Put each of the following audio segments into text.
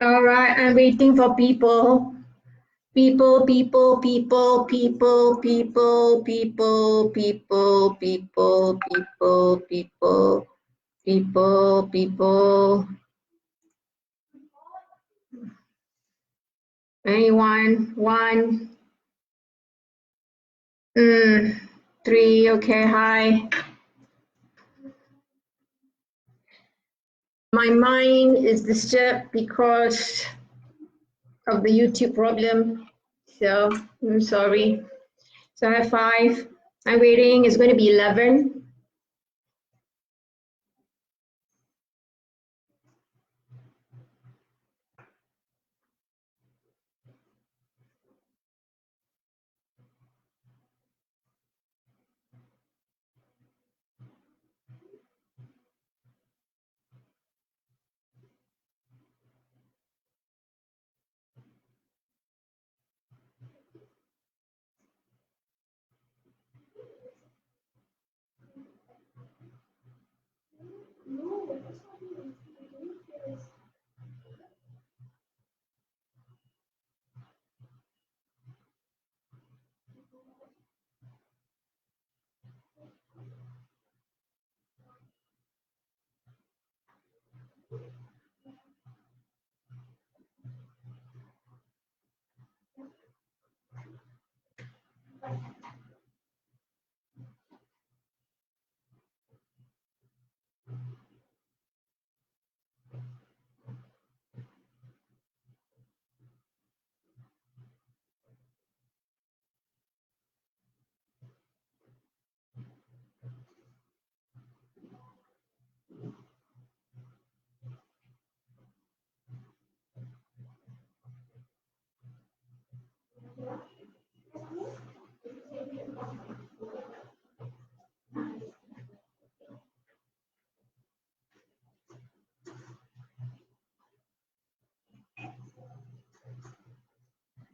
All right, I'm waiting for people. People, people, people, people, people, people, people, people, people, people, people, people. Anyone? One. Three. Okay. Hi. My mind is disturbed because of the YouTube problem. So I'm sorry. So I have 5. I'm waiting. It's going to be 11.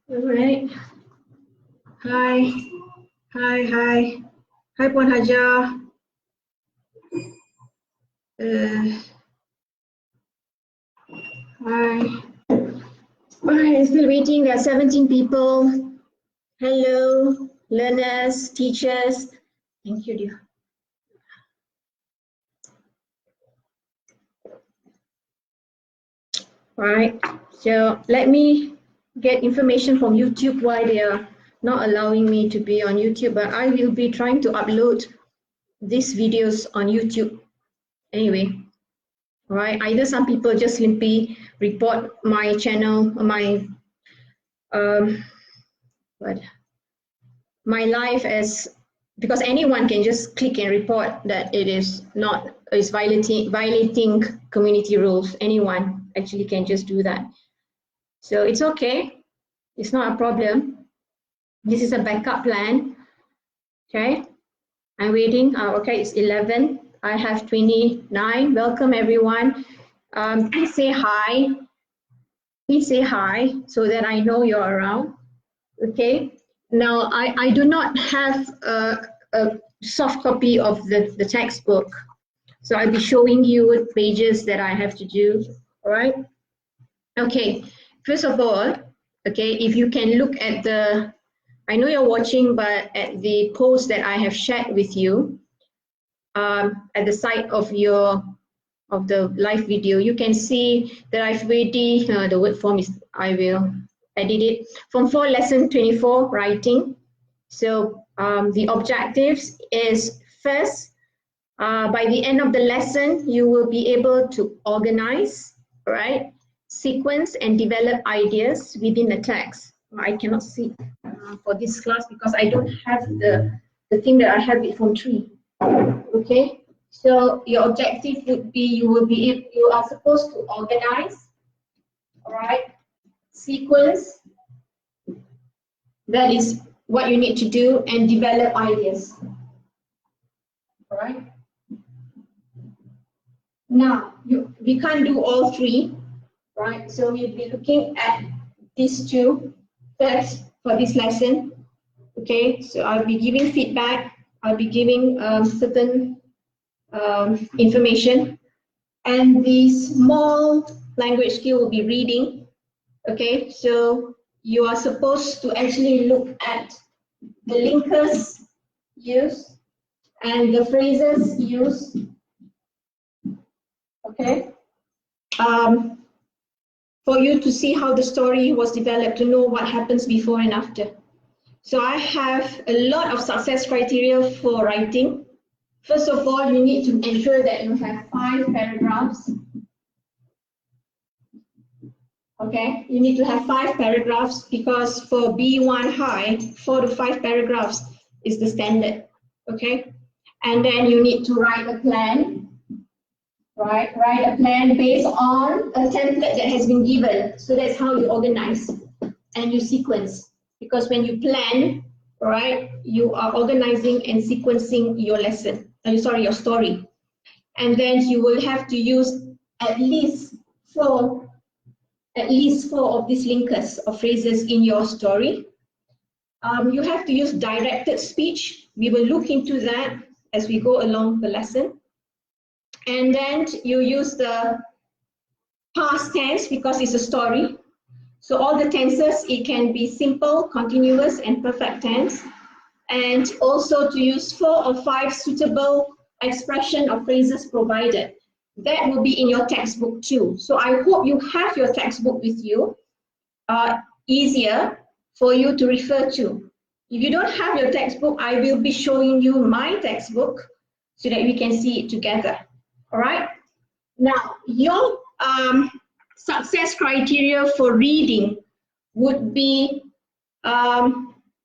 All right. Hi. Hi. Hi. Hi, Puan Hajar. Hi. All right, still waiting. There are 17 people. Hello, learners, teachers. Thank you, dear. All right, so let me get information from YouTube why they are not allowing me to be on YouTube, but I will be trying to upload these videos on YouTube anyway. All right, either some people just simply report my channel, my my life as, because anyone can just click and report that it is not, is violating community rules. Anyone actually can just do that. So it's okay. It's not a problem. This is a backup plan. Okay. I'm waiting. Okay, it's 11. I have 29. Welcome everyone. Please say hi. Please say hi so that I know you're around. Okay. Now, I do not have a soft copy of the textbook. So I'll be showing you pages that I have to do, all right? Okay, first of all, okay, if you can look at the, I know you're watching, but at the post that I have shared with you, at the side of the live video, you can see that I've already, the word form is, I will edit it, from 4 lesson 24, writing. So the objectives is first, by the end of the lesson, you will be able to organize, right, sequence and develop ideas within the text. I cannot see for this class because I don't have the thing that I have it from 3. Okay, so your objective would be, you are supposed to organize, all right, sequence, that is what you need to do, and develop ideas, all right. Now, we can't do all 3, right? So we'll be looking at these 2 first for this lesson. Okay, so I'll be giving feedback. I'll be giving certain information, and the small language skill will be reading. Okay, so you are supposed to actually look at the linkers used and the phrases used. Okay, for you to see how the story was developed, to know what happens before and after. So I have a lot of success criteria for writing. First of all, you need to ensure that you have 5 paragraphs. Okay, you need to have 5 paragraphs because for B1 high, 4 to 5 paragraphs is the standard. Okay, and then you need to write a plan. Right, write a plan based on a template that has been given. So that's how you organize and you sequence. Because when you plan, right, you are organizing and sequencing your lesson. Your story. And then you will have to use at least four of these linkers or phrases in your story. You have to use directed speech. We will look into that as we go along the lesson. And then you use the past tense because it's a story. So all the tenses, it can be simple, continuous, and perfect tense. And also to use 4 or 5 suitable expression or phrases provided. That will be in your textbook too. So I hope you have your textbook with you. Easier for you to refer to. If you don't have your textbook, I will be showing you my textbook so that we can see it together. All right. Now, your success criteria for reading would be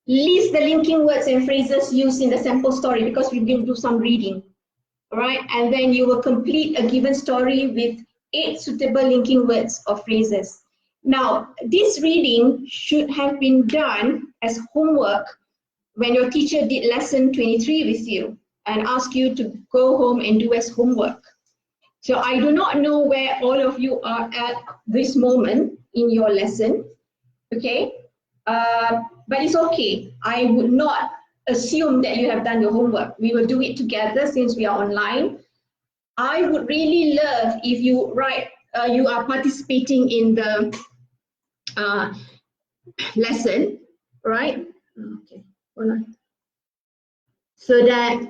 list the linking words and phrases used in the sample story because we're going to do some reading. All right. And then you will complete a given story with 8 suitable linking words or phrases. Now, this reading should have been done as homework when your teacher did lesson 23 with you and asked you to go home and do as homework. So I do not know where all of you are at this moment in your lesson, okay? But it's okay. I would not assume that you have done your homework. We will do it together since we are online. I would really love if you write, you are participating in the lesson, right? Okay, hold on. So that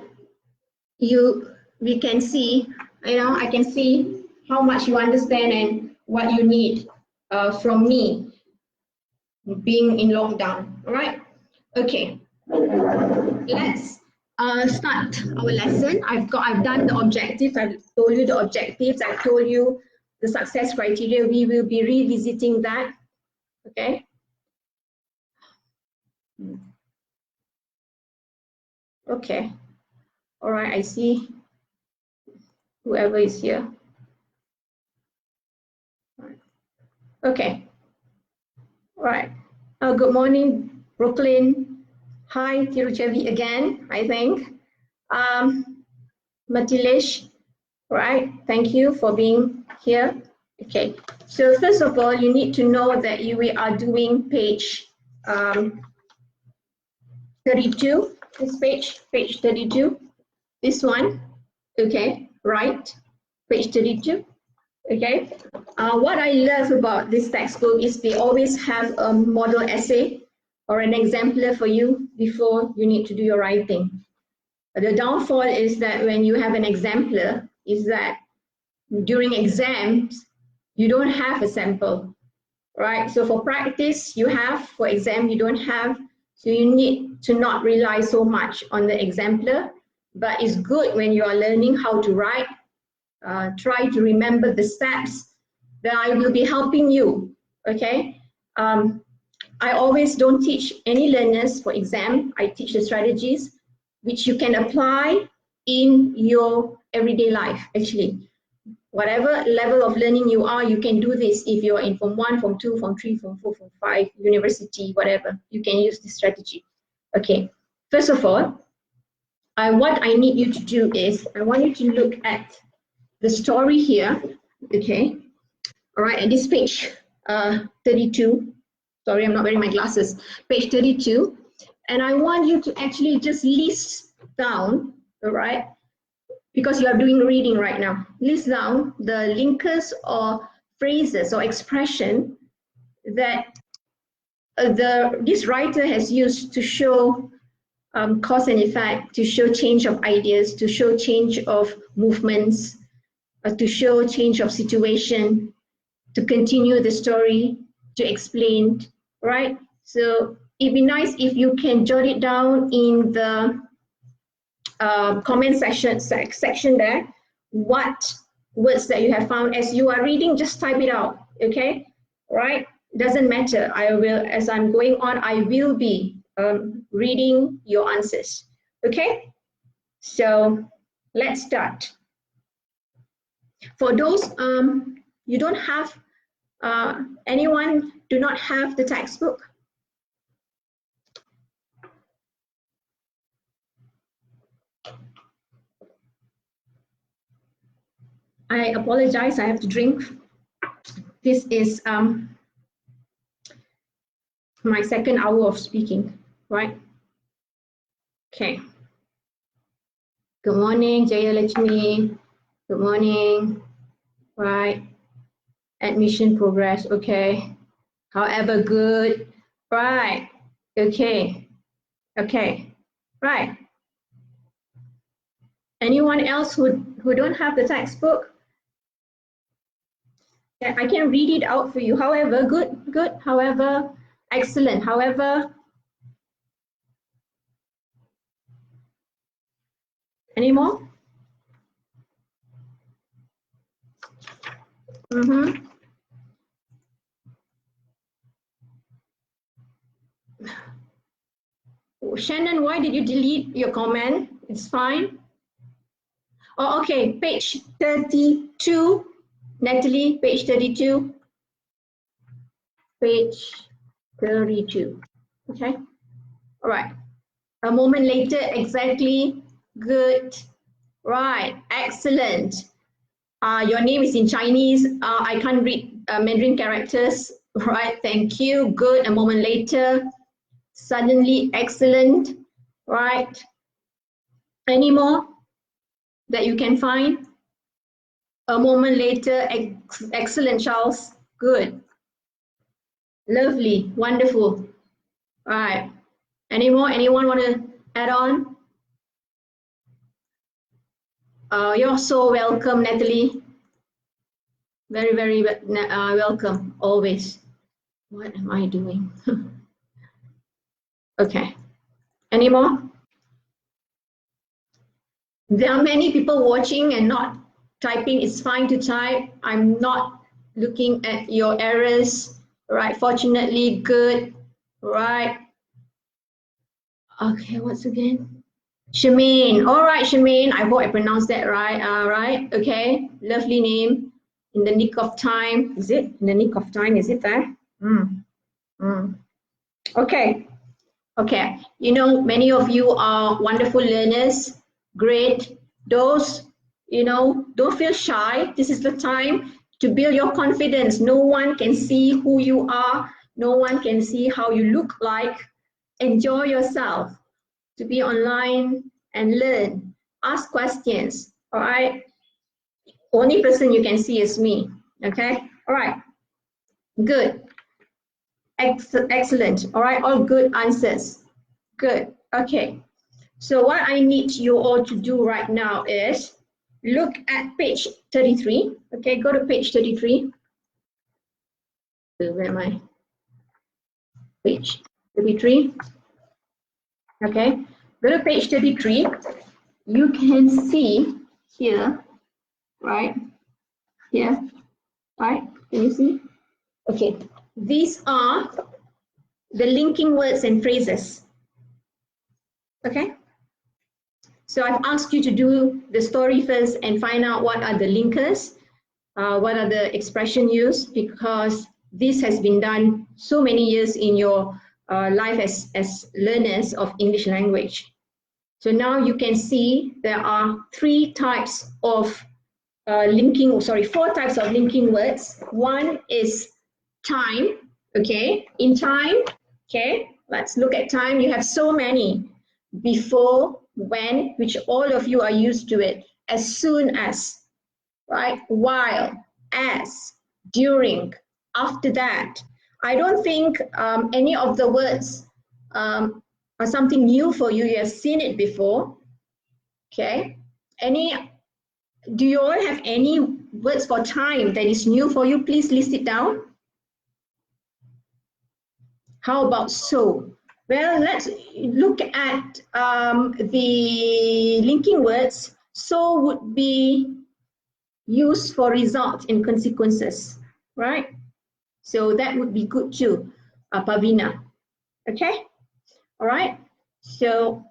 we can see, I can see how much you understand and what you need from me being in lockdown, all right? Okay, let's start our lesson. I've done the objectives. I've told you the objectives. I've told you the success criteria. We will be revisiting that, okay? Okay, all right, I see whoever is here. Okay, all right. Good morning, Brooklyn. Hi, Tiruchevi again, I think. Matilesh, right, thank you for being here. Okay, so first of all, you need to know that we are doing page 32, this page 32, this one, okay, right, page 32, okay. What I love about this textbook is they always have a model essay or an exemplar for you before you need to do your writing. The downfall is that when you have an exemplar, is that during exams, you don't have a sample, right? So for practice, you have, for exam, you don't have, so you need to not rely so much on the exemplar, but it's good when you are learning how to write, try to remember the steps that I will be helping you, okay? I always don't teach any learners for exam. I teach the strategies which you can apply in your everyday life, actually. Whatever level of learning you are, you can do this if you're in Form 1, Form 2, Form 3, Form 4, Form 5, university, whatever. You can use this strategy. Okay, first of all, what I need you to do is, I want you to look at the story here, okay? All right, at this page 32, sorry, I'm not wearing my glasses, page 32, and I want you to actually just list down, all right, because you are doing reading right now, list down the linkers or phrases or expression that this writer has used to show cause and effect, to show change of ideas, to show change of movements, to show change of situation, to continue the story, to explain, right? So it'd be nice if you can jot it down in the comment section there, what words that you have found. As you are reading, just type it out, okay? Right? Doesn't matter. I will, as I'm going on, I will be reading your answers, okay? So let's start. For those you don't have, anyone do not have the textbook? I apologize, I have to drink. This is my second hour of speaking, right? Okay. Good morning, Jayalakshmi. Good morning. Right. Admission progress, okay. However, good. Right. Okay. Okay. Right. Anyone else who don't have the textbook? Yeah, I can read it out for you. However, good. However, excellent. However, any more? Shannon, why did you delete your comment? It's fine. Oh, okay, page 32. Natalie, page 32. Page 32. Okay. All right. A moment later, exactly. Good. Right. Excellent. Your name is in Chinese. I can't read Mandarin characters. Right. Thank you. Good. A moment later. Suddenly. Excellent. Right. Any more that you can find? A moment later. Excellent, Charles. Good. Lovely. Wonderful. Right. Any more? Anyone want to add on? You're so welcome, Natalie. Very, very welcome, always. What am I doing? Okay. Any more? There are many people watching and not typing. It's fine to type. I'm not looking at your errors. Right. Fortunately, good. Right. Okay, what's again? Shemaine. All right, Shemaine. I hope I pronounced that right. Right. Okay. Lovely name. In the nick of time. Is it? In the nick of time. Is it there? Okay. Okay. You know, many of you are wonderful learners. Great. Those, you know, don't feel shy. This is the time to build your confidence. No one can see who you are. No one can see how you look like. Enjoy yourself to be online and learn. Ask questions. All right. Only person you can see is me. Okay. All right. Good. Excellent. All right. All good answers. Good. Okay. So what I need you all to do right now is look at page 33. Okay. Go to page 33. Where am I? Page 33. Okay. Go to page 33. You can see here, right? Here, right? Can you see? Okay. These are the linking words and phrases. Okay. So I've asked you to do the story first and find out what are the linkers, what are the expression used, because this has been done so many years in your life as learners of English language. So now you can see there are four types of linking words. One is time, okay? In time, okay? Let's look at time. You have so many. Before, when, which all of you are used to it. As soon as, right? While, as, during, after that. I don't think any of the words are something new for you. You have seen it before. Okay. Do you all have any words for time that is new for you? Please list it down. How about so? Well, let's look at the linking words. So would be used for result and consequences, right? So that would be good too, Pavina. Okay, all right. So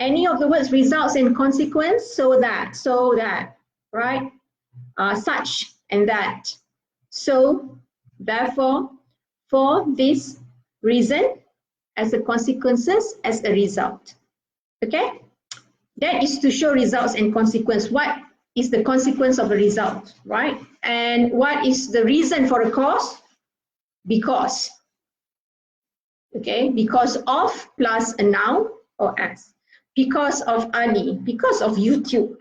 any of the words results and consequence, so that, right? Such and that. So, therefore, for this reason, as a consequences, as a result. Okay? That is to show results and consequence. What is the consequence of a result, right? And what is the reason for a cause? Because. Okay? Because of plus a noun or as. Because of Ali, because of YouTube.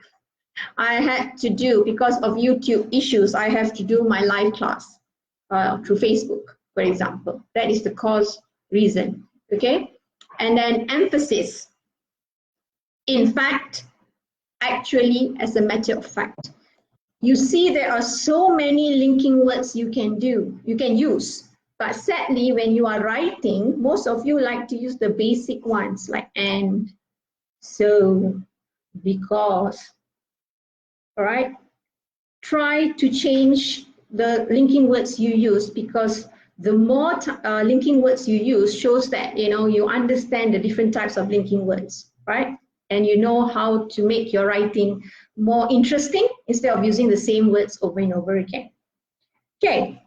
I had to do, because of YouTube issues, I have to do my live class through Facebook, for example. That is the cause reason, okay? And then emphasis. In fact, actually, as a matter of fact. You see there are so many linking words you can use. But sadly, when you are writing, most of you like to use the basic ones like and, so, because. All right, try to change the linking words you use, because the more linking words you use shows that you understand the different types of linking words, right? And you know how to make your writing more interesting instead of using the same words over and over again. Okay,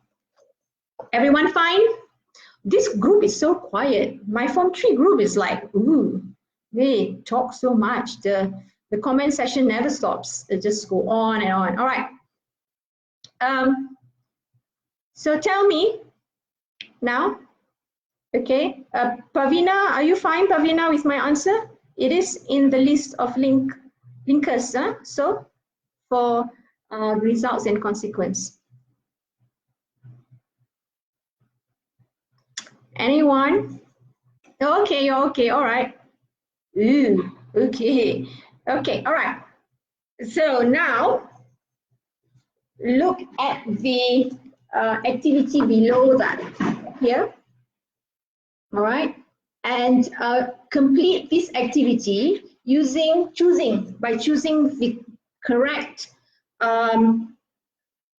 everyone fine? This group is so quiet. My Form 3 group is like, ooh, they talk so much. The comment session never stops. It just go on and on. All right. So tell me now, okay, Pavina, are you fine, Pavina, with my answer? It is in the list of linkers, so for results and consequence. Anyone? Okay, all right. Ooh, okay, all right. So now, look at the activity below that here, all right? And complete this activity by choosing the correct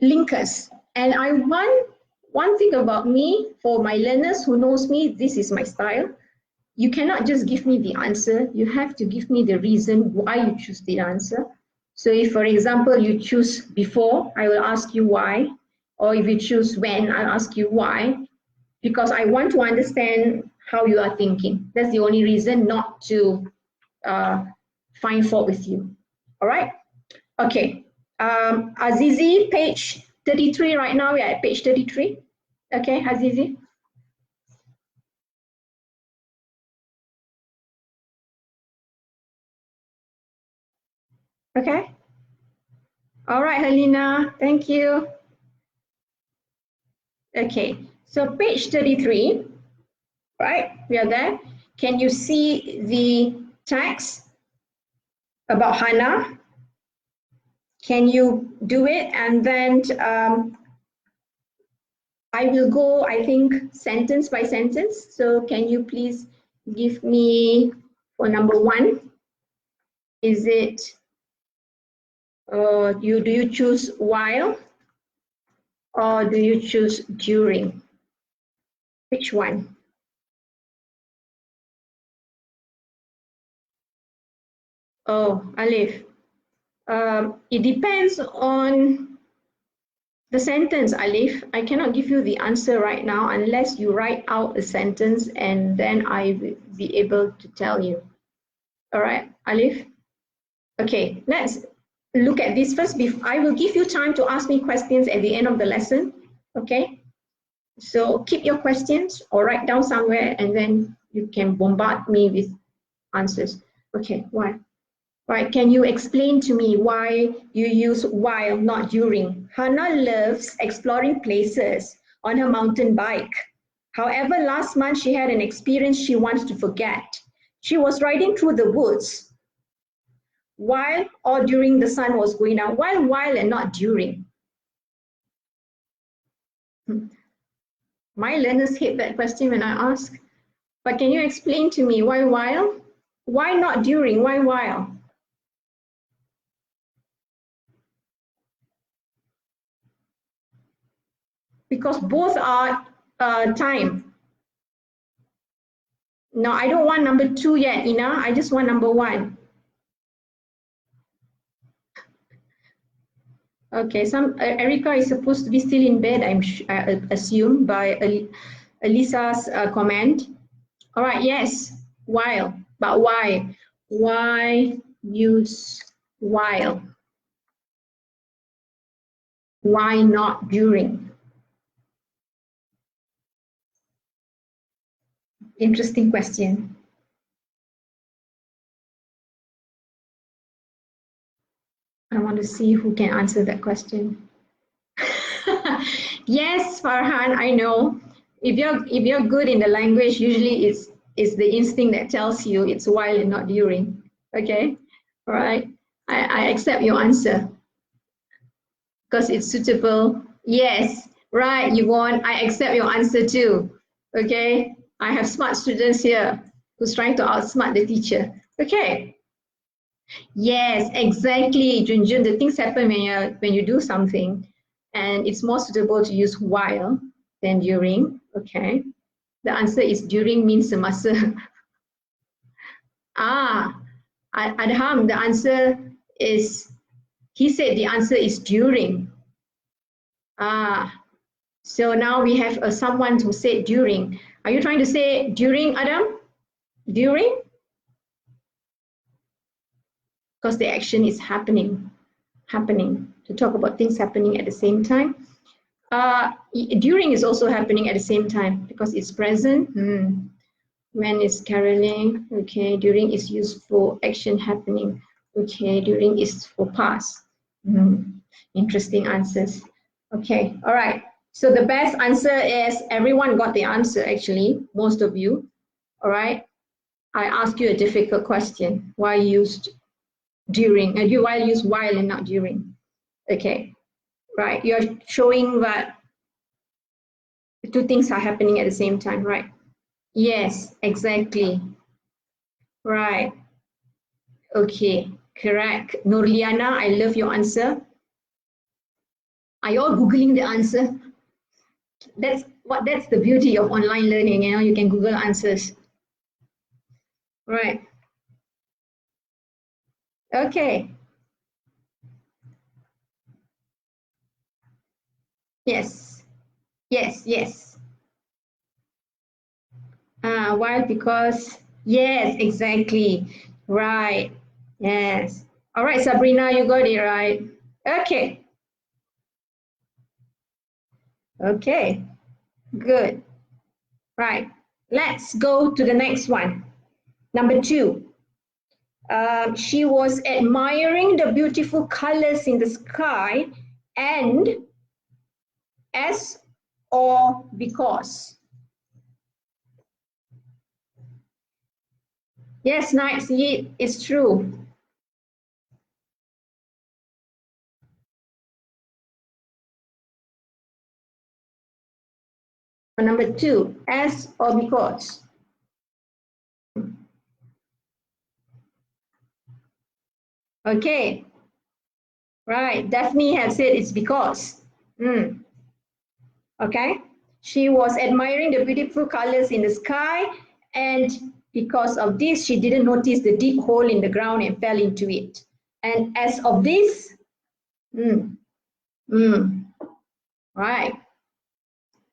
linkers. And I want one thing about me, for my learners who knows me, this is my style. You cannot just give me the answer. You have to give me the reason why you choose the answer. So if, for example, you choose before, I will ask you why. Or if you choose when, I'll ask you why. Because I want to understand how you are thinking. That's the only reason, not to find fault with you. All right? Okay. Azizi, page 33 right now. We're at page 33. Okay, Azizi. Okay. All right, Helena, thank you. Okay, so page 33, right? We are there. Can you see the text about Hannah? Can you do it? And then I will go, I think, sentence by sentence. So can you please give me for number 1? Is it, do you choose while or do you choose during? Which one? Oh, Alif. It depends on the sentence, Alif. I cannot give you the answer right now unless you write out a sentence and then I will be able to tell you. All right, Alif? Okay, let's look at this first. I will give you time to ask me questions at the end of the lesson, okay? So keep your questions or write down somewhere and then you can bombard me with answers. Okay, why? Right, can you explain to me why you use while, not during? Hannah loves exploring places on her mountain bike. However, last month she had an experience she wants to forget. She was riding through the woods while or during the sun was going down. While and not during. My learners hate that question when I ask. But can you explain to me why while? Why not during? Why while? Because both are time. No, I don't want number 2 yet, Ina. I just want number 1. Okay, Erica is supposed to be still in bed, I assume, by Elisa's comment. All right, yes, while, but why? Why use while? Why not during? Interesting question. I want to see who can answer that question. Yes, Farhan, I know. If you're good in the language, usually it's the instinct that tells you it's while and not during. Okay, all right. I accept your answer because it's suitable. Yes, right, Yvonne. I accept your answer too. Okay, I have smart students here who's trying to outsmart the teacher. Okay. Yes, exactly, Junjun. The things happen when you do something, and it's more suitable to use while than during. Okay. The answer is during means semasa. Adham, the answer is, he said the answer is during. So now we have someone who said during. Are you trying to say during, Adam? During? Because the action is happening. To talk about things happening at the same time. During is also happening at the same time because it's present. When is caroling? Okay, during is used for action happening. Okay, during is for past. Interesting answers. Okay, all right. So the best answer is everyone got the answer actually, most of you. All right. I asked you a difficult question. Why used during? And why use while and not during? Okay, right. You're showing that the two things are happening at the same time, right? Yes, exactly. Right. Okay, correct. Nurliana, I love your answer. Are you all Googling the answer? That's the beauty of online learning, you know, you can Google answers. Right. Okay. Yes. Yes, yes. Why? Because, yes, exactly. Right. Yes. All right, Sabrina, you got it right. Okay. Okay. Good. Right. Let's go to the next one. Number 2. She was admiring the beautiful colors in the sky and as or because. Yes, nice. It's true. Number 2, as or because. Okay. Right. Daphne has said it's because. Okay. She was admiring the beautiful colors in the sky, and because of this, she didn't notice the deep hole in the ground and fell into it. And as of this, right.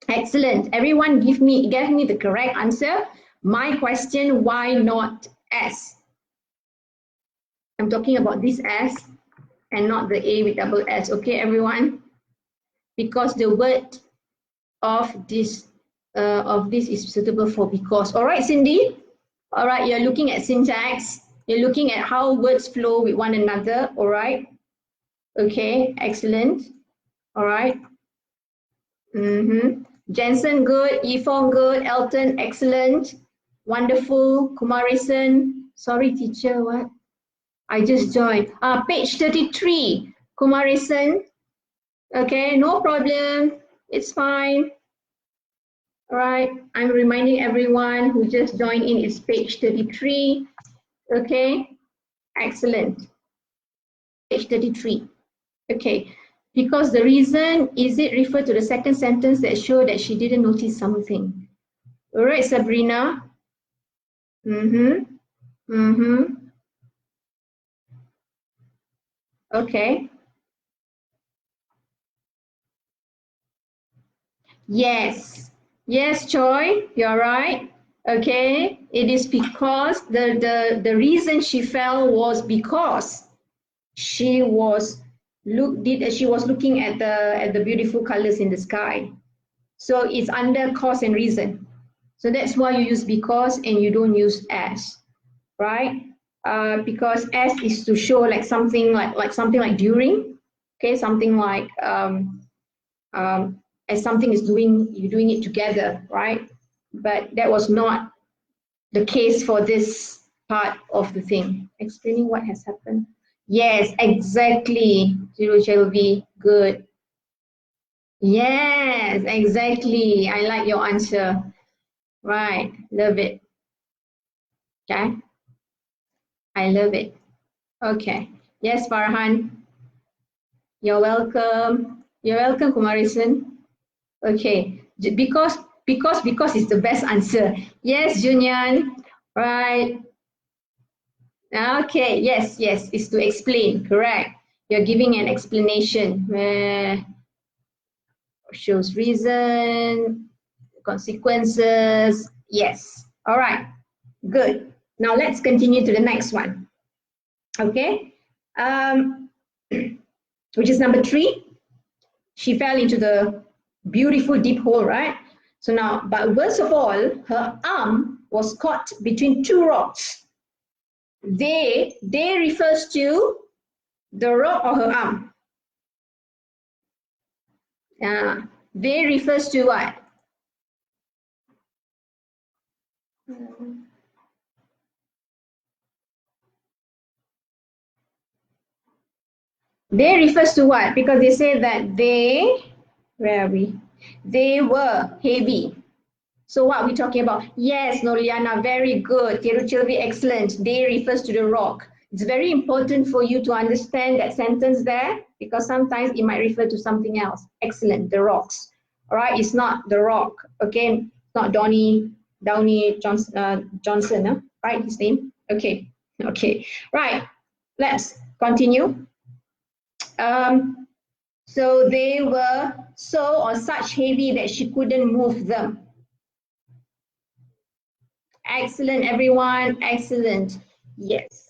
Excellent. Everyone gave me the correct answer. My question, why not as? I'm talking about this as and not the A with double S. Okay, everyone? Because the word of this is suitable for because. All right, Cindy? All right, you're looking at syntax. You're looking at how words flow with one another, all right? Okay, excellent. All right. Jensen, good. Yifong, good. Elton, excellent. Wonderful. Kumarisan, sorry, teacher, what? I just joined. Page 33, Kumarisan. Okay, no problem. It's fine. All right, I'm reminding everyone who just joined in, it's page 33. Okay, excellent. Page 33. Okay, because the reason is it refer to the second sentence that show that she didn't notice something. All right, Sabrina. Okay. Yes. Yes, Choi, you're right. Okay, it is because the reason she fell was because she was looking at the beautiful colors in the sky. So it's under cause and reason. So that's why you use because and you don't use as, right? Because as is to show like something like something like during, okay, something like as something is doing, you're doing it together, right? But that was not the case for this part of the thing. Explaining what has happened. Yes, exactly. Zero shall be good. Yes, exactly. I like your answer. Right, love it. Okay, I love it. Okay. Yes, Farhan. You're welcome. You're welcome, Kumarisan. Okay. Because is the best answer. Yes, Junyan. Right. Okay. Yes, yes. It's to explain. Correct. You're giving an explanation. Shows reason, consequences. Yes. All right. Good. Now let's continue to the next one. Okay. Which is number 3. She fell into the beautiful deep hole, right? So now, but worst of all, her arm was caught between 2 rocks. They refers to the rock or her arm. They refers to what? They refers to what? Because they say that where are we? They were heavy. So what are we talking about? Yes, Noriana, very good. Tiruchilvi, excellent. They refers to the rock. It's very important for you to understand that sentence there because sometimes it might refer to something else. Excellent, the rocks. All right, it's not the rock. Okay, it's not Downey Johnson, huh? Right, his name? Okay, okay. Right, let's continue. So they were so or such heavy that she couldn't move them. Excellent, everyone. Excellent. Yes.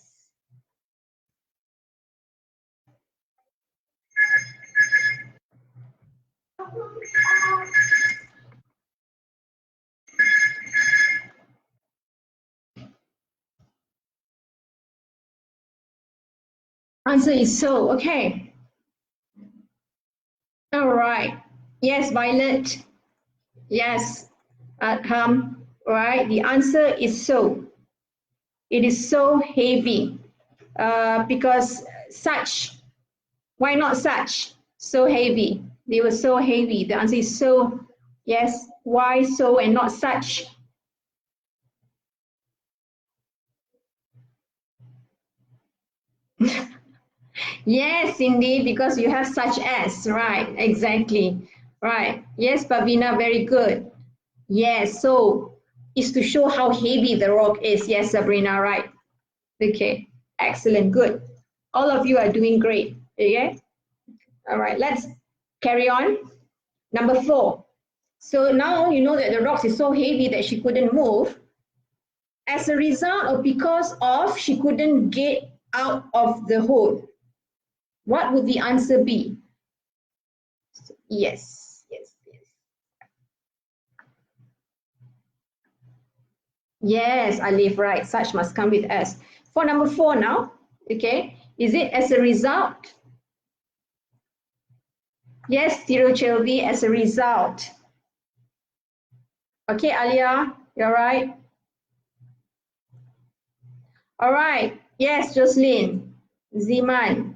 Answer is so. Okay. All right. Yes, Violet. Yes. All right. The answer is so. It is so heavy because such. Why not such? So heavy. They were so heavy. The answer is so. Yes. Why so and not such? Yes, indeed, because you have such as, right, exactly, right. Yes, Pavina, very good. Yes, so it's to show how heavy the rock is. Yes, Sabrina, right. Okay, excellent, good. All of you are doing great, okay? All right, let's carry on. Number 4. So now you know that the rocks is so heavy that she couldn't move. As a result or because of, she couldn't get out of the hole. What would the answer be? Yes, yes, yes. Yes, Alif, right. Such must come with S. For number 4 now, okay, is it as a result? Yes, Tiruchelvi, as a result. Okay, Alia, you're right. All right, yes, Jocelyn, Ziman.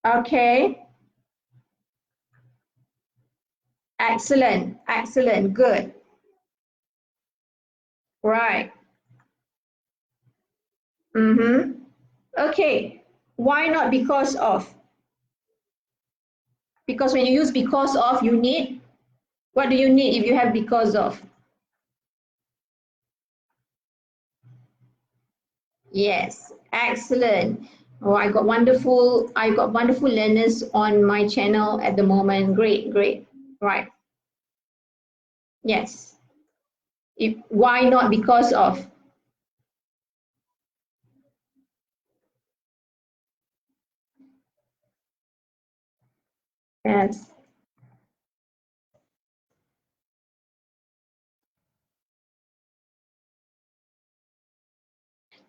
Okay. Excellent, excellent, good. Right. Okay, why not because of? Because when you use because of, you need, what do you need if you have because of? Yes, excellent. Oh, I got wonderful learners on my channel at the moment. Great, great. Right. Yes. Why not because of? Yes.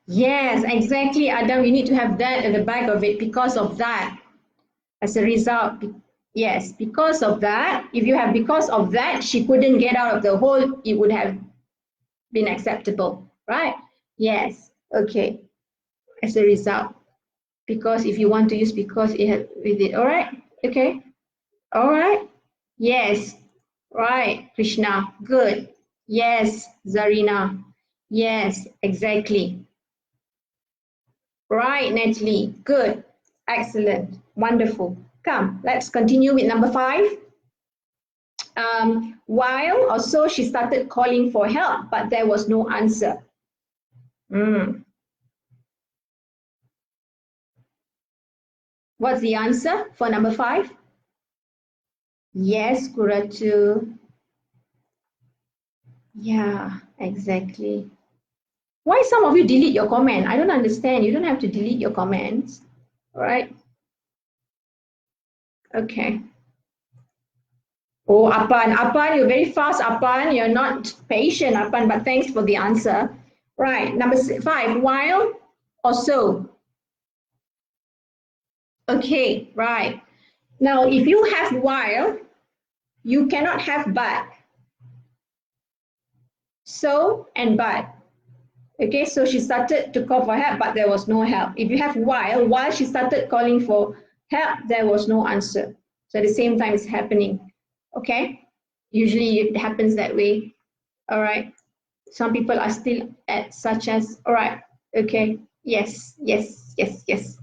Yes, exactly, Adam. You need to have that at the back of it because of that. As a result, yes, because of that, if you have because of that, she couldn't get out of the hole, it would have been acceptable, right? Yes, okay, as a result. Because if you want to use because it had with it, all right, okay, all right, yes, right, Krishna, good, yes, Zarina, yes, exactly, right, Natalie, good, excellent, wonderful. Come, let's continue with number 5. While or so she started calling for help, but there was no answer. What's the answer for number 5? Yes, Kuratu. Yeah, exactly. Why some of you delete your comment? I don't understand. You don't have to delete your comments. All right. Okay. Oh, Apan, you're very fast, Apan. You're not patient, Apan, but thanks for the answer. Right, number 5, while or so. Okay, right. Now, if you have while, you cannot have but. So and but. Okay, so she started to call for help, but there was no help. If you have while she started calling for help, there was no answer. So at the same time, it's happening. Okay, usually it happens that way. All right. Some people are still at such as, all right, okay, yes, yes, yes, yes.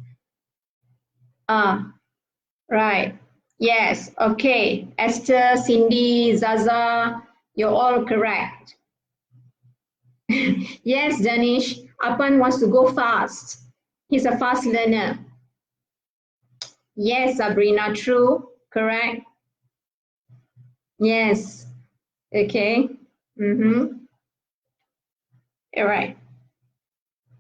Right. Yes, okay. Esther, Cindy, Zaza, you're all correct. Yes, Danish, Apan wants to go fast. He's a fast learner. Yes, Sabrina, true, correct. Yes, okay. All right.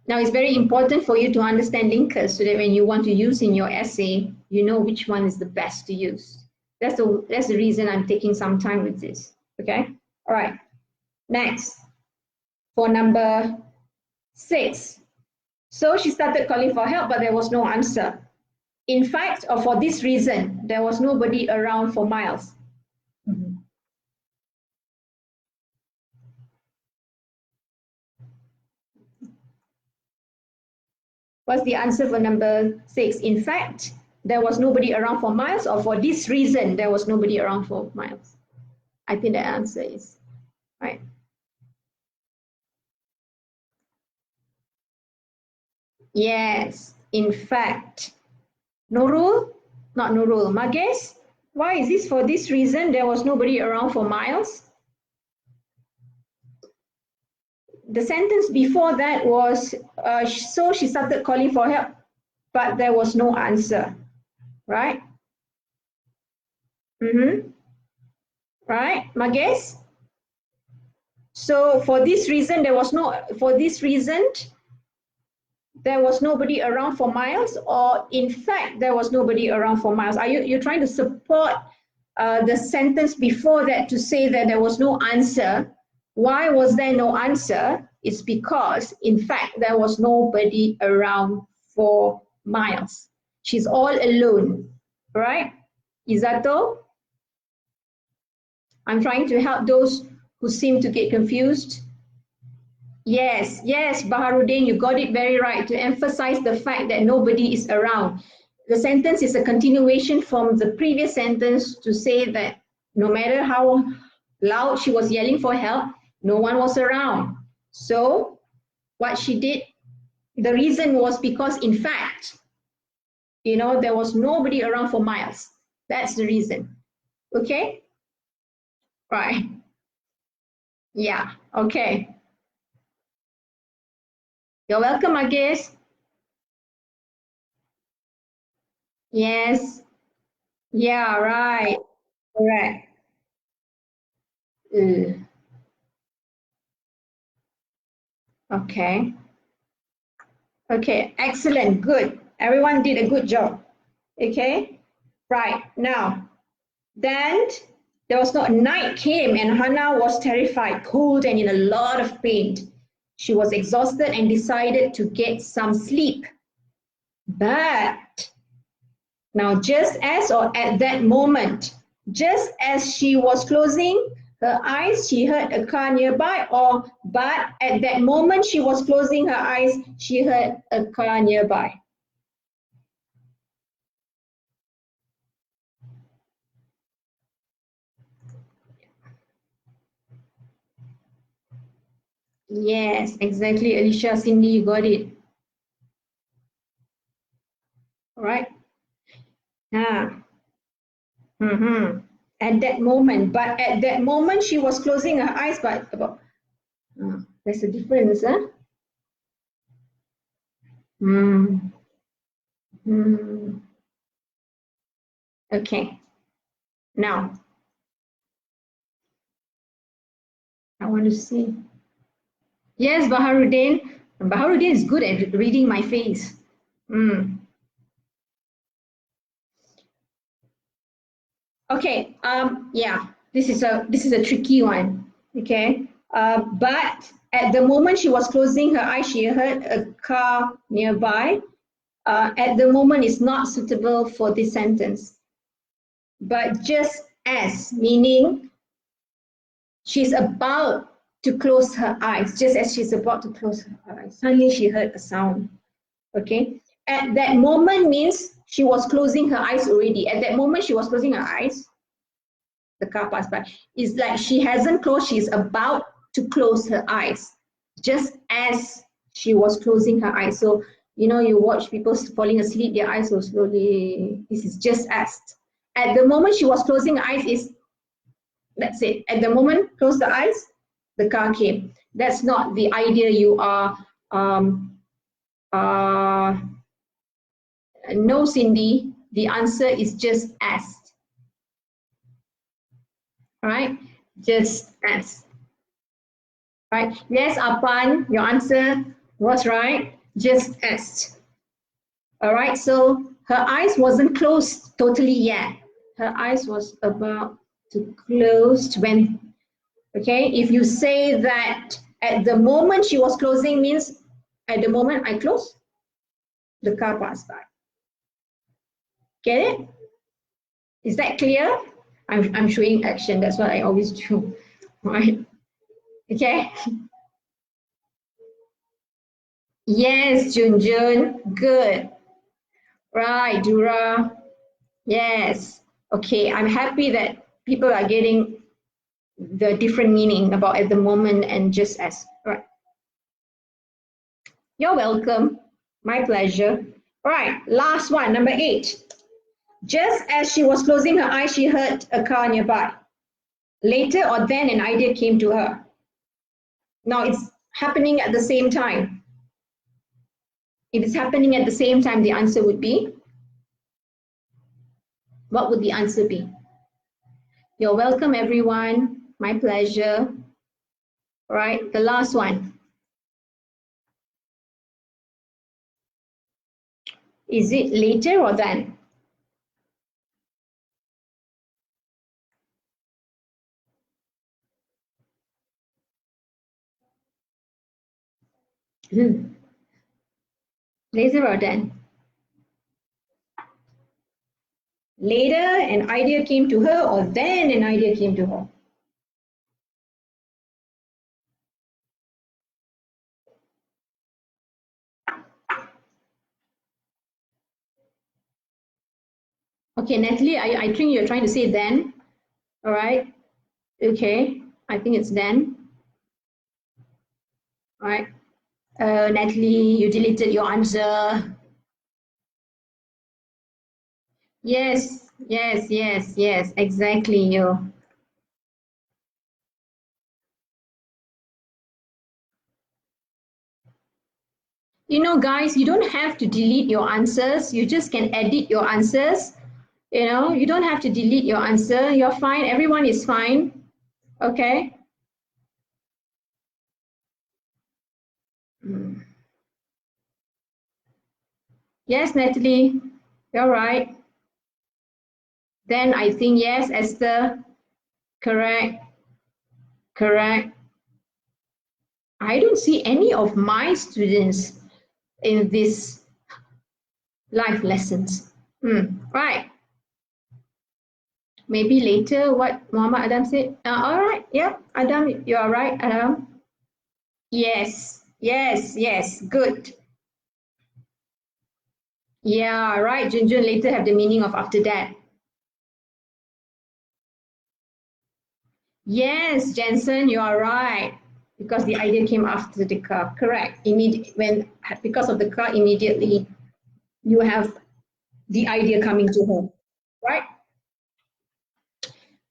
Now it's very important for you to understand linkers so that when you want to use in your essay, you know which one is the best to use. That's the reason I'm taking some time with this. Okay. All right. Next, for number 6. So she started calling for help, but there was no answer. In fact, or for this reason, there was nobody around for miles. What's the answer for number 6? In fact, there was nobody around for miles, or for this reason, there was nobody around for miles. I think the answer is right. Yes, in fact. Nurul, not Nurul, Mages, why is this for this reason? There was nobody around for miles. The sentence before that was, so she started calling for help, but there was no answer, right? Right, Mages? So for this reason, there was nobody around for miles, or in fact, there was nobody around for miles. Are you trying to support the sentence before that to say that there was no answer? Why was there no answer? It's because, in fact, there was nobody around for miles. She's all alone, right? Izato? I'm trying to help those who seem to get confused. Yes, yes, Baharudin, you got it very right, to emphasize the fact that nobody is around. The sentence is a continuation from the previous sentence to say that no matter how loud she was yelling for help, no one was around. So what she did, the reason was because, in fact, there was nobody around for miles. That's the reason. Okay? Right. Yeah, okay. You're welcome, Agis. Yes. Yeah, right. Correct. Uh, okay. Okay, excellent. Good. Everyone did a good job. Okay. Right. Now, then there was not night came and Hannah was terrified, cold, and in a lot of pain. She was exhausted and decided to get some sleep. But now, just as or at that moment, just as she was closing her eyes, she heard a car nearby, or but at that moment she was closing her eyes, she heard a car nearby. Yes, exactly, Alicia, Cindy, you got it. All right. Ah. At that moment, but at that moment she was closing her eyes, but there's a difference, huh? Hmm. Hmm. Okay. Now, I want to see. Yes, Baharudin. Baharudin is good at reading my face. Mm. Okay. Yeah. This is a tricky one. Okay. But at the moment she was closing her eyes, she heard a car nearby. At the moment is not suitable for this sentence. But just as, meaning she's about to close her eyes. Just as she's about to close her eyes, suddenly she heard a sound. Okay. At that moment means she was closing her eyes already. At that moment she was closing her eyes, the car passed by. It's like she hasn't closed, she's about to close her eyes, just as she was closing her eyes. So you watch people falling asleep, their eyes will slowly. This is just as. At the moment she was closing her eyes is, that's it. At the moment, close the eyes, the car came. That's not the idea you are. Uh, no, Cindy, the answer is just asked. All right, just asked. Right? Yes, Apan, your answer was right. Just asked. All right, so her eyes wasn't closed totally yet. Her eyes was about to close when, okay, if you say that at the moment she was closing means at the moment I close, the car passed by. Get it? Is that clear? I'm showing action. That's what I always do. Right? Okay. Yes, Junjun. Good. Right, Dura. Yes. Okay. I'm happy that people are getting the different meaning about at the moment and just as. Right. You're welcome. My pleasure. Right. Last one, number 8. Just as she was closing her eyes, she heard a car nearby. Later or then, an idea came to her. Now it's happening at the same time. If it's happening at the same time, the answer would be, what would the answer be? You're welcome, everyone. My pleasure. All right, the last one. Is it later or then? Later or then? Later an idea came to her, or then an idea came to her? Okay, Natalie, I think you're trying to say then. All right. Okay, I think it's then. All right. Natalie, you deleted your answer. Yes, yes, yes, yes, exactly. You know, guys, you don't have to delete your answers. You just can edit your answers. You know, you don't have to delete your answer. You're fine. Everyone is fine. Okay. Yes, Natalie, you're right. Then I think yes, Esther, correct, correct. I don't see any of my students in this live lessons. Right. Maybe later what Muhammad Adam said. All right, yeah, Adam, you are right, Adam. Yes, yes, yes, good. Yeah, right, Junjun, later have the meaning of after that. Yes, Jensen, you are right. Because the idea came after the car, correct. Because of the car, immediately you have the idea coming to her, right?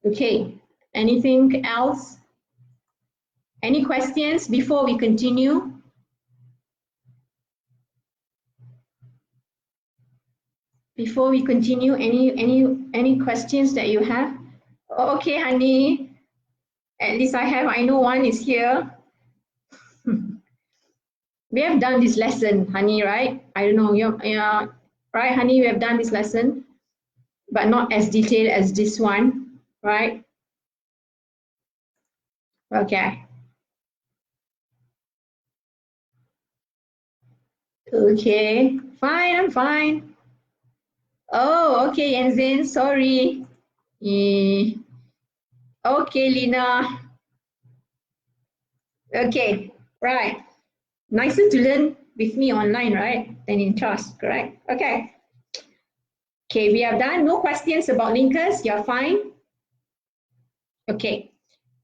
Okay, anything else? Any questions before we continue? Before we continue, any questions that you have? Okay, honey. At least I know one is here. We have done this lesson, honey, right? I don't know, yeah, right, honey, we have done this lesson, but not as detailed as this one, right? Okay. Okay, fine, I'm fine. Oh, okay, Yenzin, sorry. Eh, okay, Lina. Okay, right. Nicer to learn with me online, right? Than in class, correct? Okay. Okay, we have done. No questions about linkers. You're fine. Okay.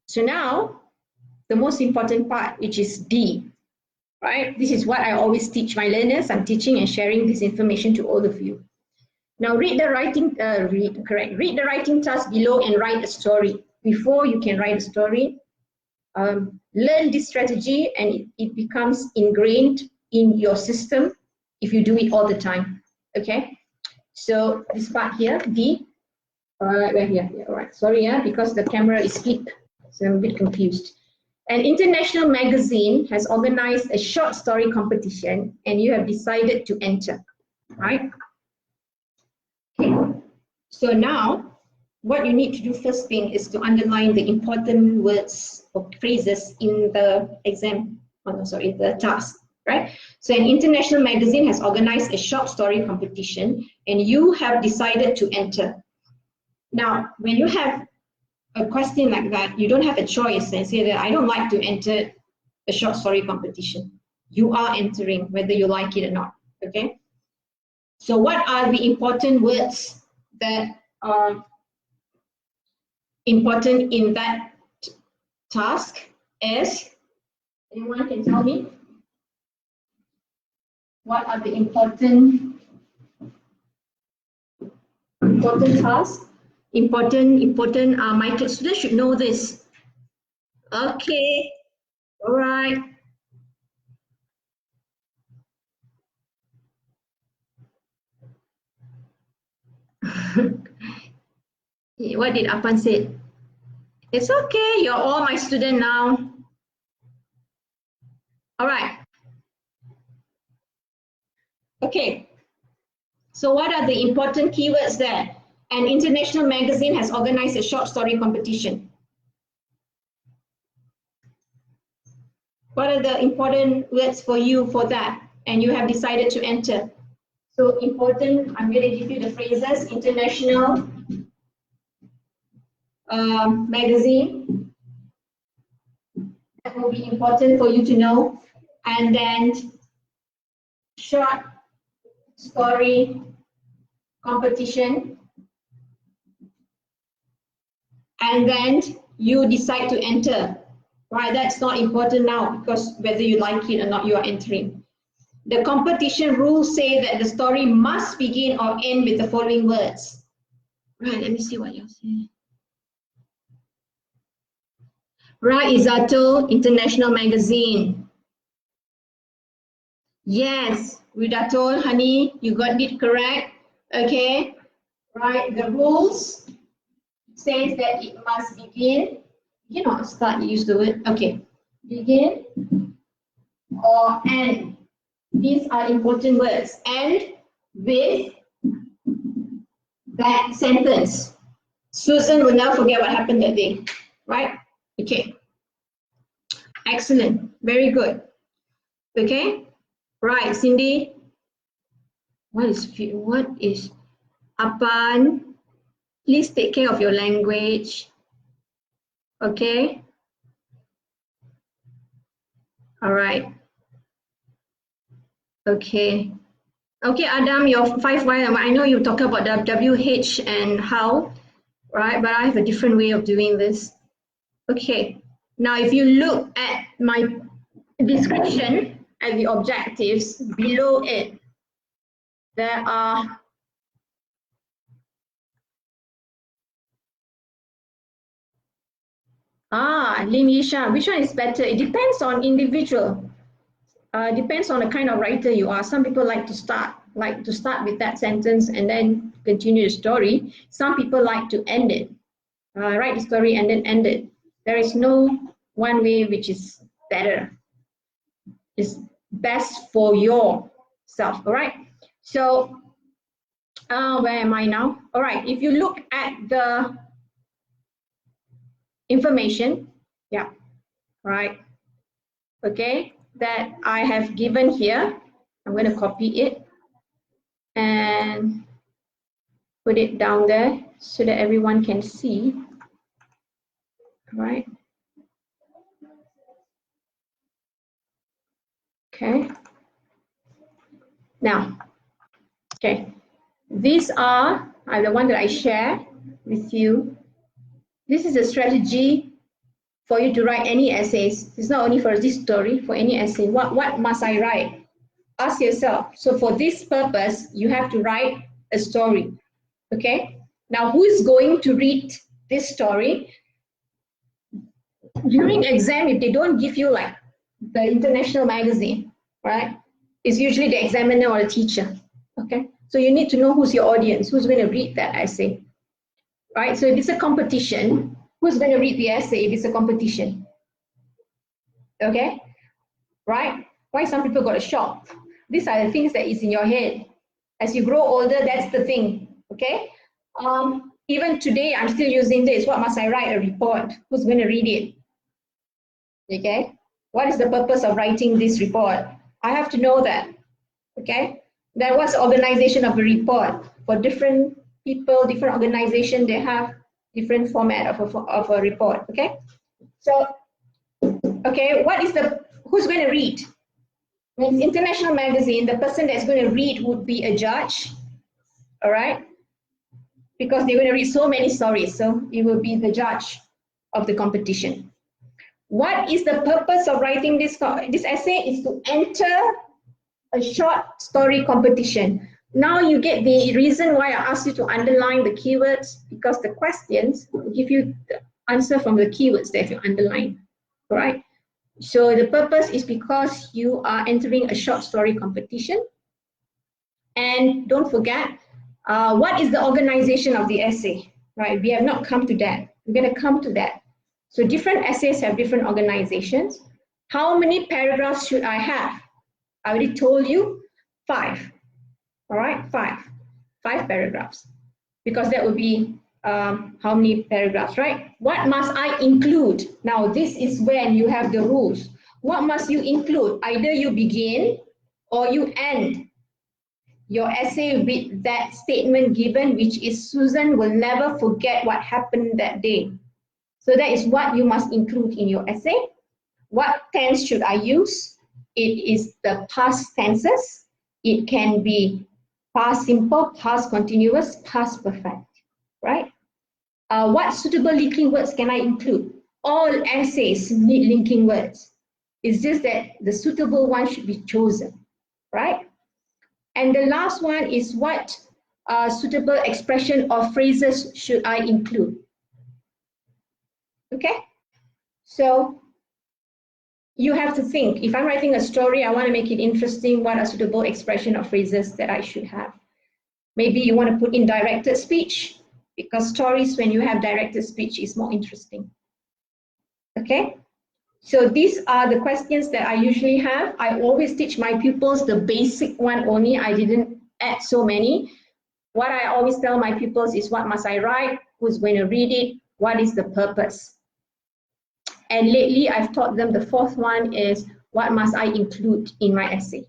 So now, the most important part, which is D, right? This is what I always teach my learners. I'm teaching and sharing this information to all of you. Now read the writing, read the writing task below and write a story. Before you can write a story, learn this strategy and it becomes ingrained in your system if you do it all the time, okay? So this part here, D, all right, we're here, yeah, all right, sorry, yeah, because the camera is split, so I'm a bit confused. An international magazine has organized a short story competition and you have decided to enter, right? Okay. So now, what you need to do first thing is to underline the important words or phrases in the exam, the task, right? So an international magazine has organized a short story competition and you have decided to enter. Now, when you have a question like that, you don't have a choice and say that I don't like to enter a short story competition. You are entering whether you like it or not, okay? So what are the important words that are important in that task? Is anyone can tell me what are the important tasks? Important. My students should know this. Okay. All right. What did Apan say? It's okay. You're all my student now. All right. Okay. So what are the important keywords there? An international magazine has organized a short story competition. What are the important words for you for that? And you have decided to enter. So important, I'm going to give you the phrases: international magazine. That will be important for you to know. And then short story competition. And then you decide to enter. Right, that's not important now because whether you like it or not, you are entering. The competition rules say that the story must begin or end with the following words. Right, let me see what you're saying. Right, Izato, International Magazine. Yes, Widato, honey, you got it correct. Okay, right, the rules says that it must begin. You know, start, use the word. Okay, begin or end. These are important words. End with that sentence. Susan will never forget what happened that day, right? Okay. Excellent. Very good. Okay. Right, Cindy. What is Apan? Please take care of your language. Okay. All right. Okay. Okay, Adam, your 5Y, I know you talk about the WH and how, right? But I have a different way of doing this. Okay. Now, if you look at my description and the objectives below it, there are Lim Yisha, which one is better? It depends on individual. Depends on the kind of writer you are. Some people like to start with that sentence and then continue the story. Some people like to end it, write the story and then end it. There is no one way which is better. It's best for yourself. All right. So where am I now? All right. If you look at the information, yeah, right. Okay, that I have given here. I'm going to copy it and put it down there so that everyone can see. All right. Okay. Now, okay, these are the one that I share with you. This is a strategy for you to write any essays. It's not only for this story, for any essay. What must I write? Ask yourself. So for this purpose, you have to write a story. Okay. Now, who is going to read this story? During exam, if they don't give you like the international magazine, right? It's usually the examiner or the teacher. Okay. So you need to know who's your audience, who's going to read that essay. Right. So if it's a competition, who's going to read the essay if it's a competition? Okay. Right? Why some people got a shock? These are the things that is in your head. As you grow older, that's the thing. Okay. Even today, I'm still using this. What must I write? A report. Who's going to read it? Okay. What is the purpose of writing this report? I have to know that. Okay. Then what's the organization of a report? For different people, different organizations, they have different format of a report. Okay. So, okay, who's going to read? When it's international magazine, the person that's going to read would be a judge. All right. Because they're going to read so many stories. So it will be the judge of the competition. What is the purpose of writing this essay? Is to enter a short story competition. Now you get the reason why I asked you to underline the keywords, because the questions will give you the answer from the keywords that you underline. All right. So the purpose is because you are entering a short story competition. And don't forget, what is the organization of the essay? Right, we have not come to that. We're going to come to that. So different essays have different organizations. How many paragraphs should I have? I already told you 5. All right, 5 paragraphs, because that would be how many paragraphs, right? What must I include? Now, this is when you have the rules. What must you include? Either you begin or you end your essay with that statement given, which is Susan will never forget what happened that day. So that is what you must include in your essay. What tense should I use? It is the past tenses. It can be past simple, past continuous, past perfect, right? What suitable linking words can I include? All essays need linking words. It's just that the suitable one should be chosen, right? And the last one is what suitable expression or phrases should I include? Okay, so you have to think, if I'm writing a story, I want to make it interesting, what are suitable expression or phrases that I should have? Maybe you want to put in directed speech, because stories, when you have directed speech, is more interesting. Okay, so these are the questions that I usually have. I always teach my pupils the basic one only. I didn't add so many. What I always tell my pupils is, what must I write? Who's going to read it? What is the purpose? And lately, I've taught them the fourth one is, what must I include in my essay?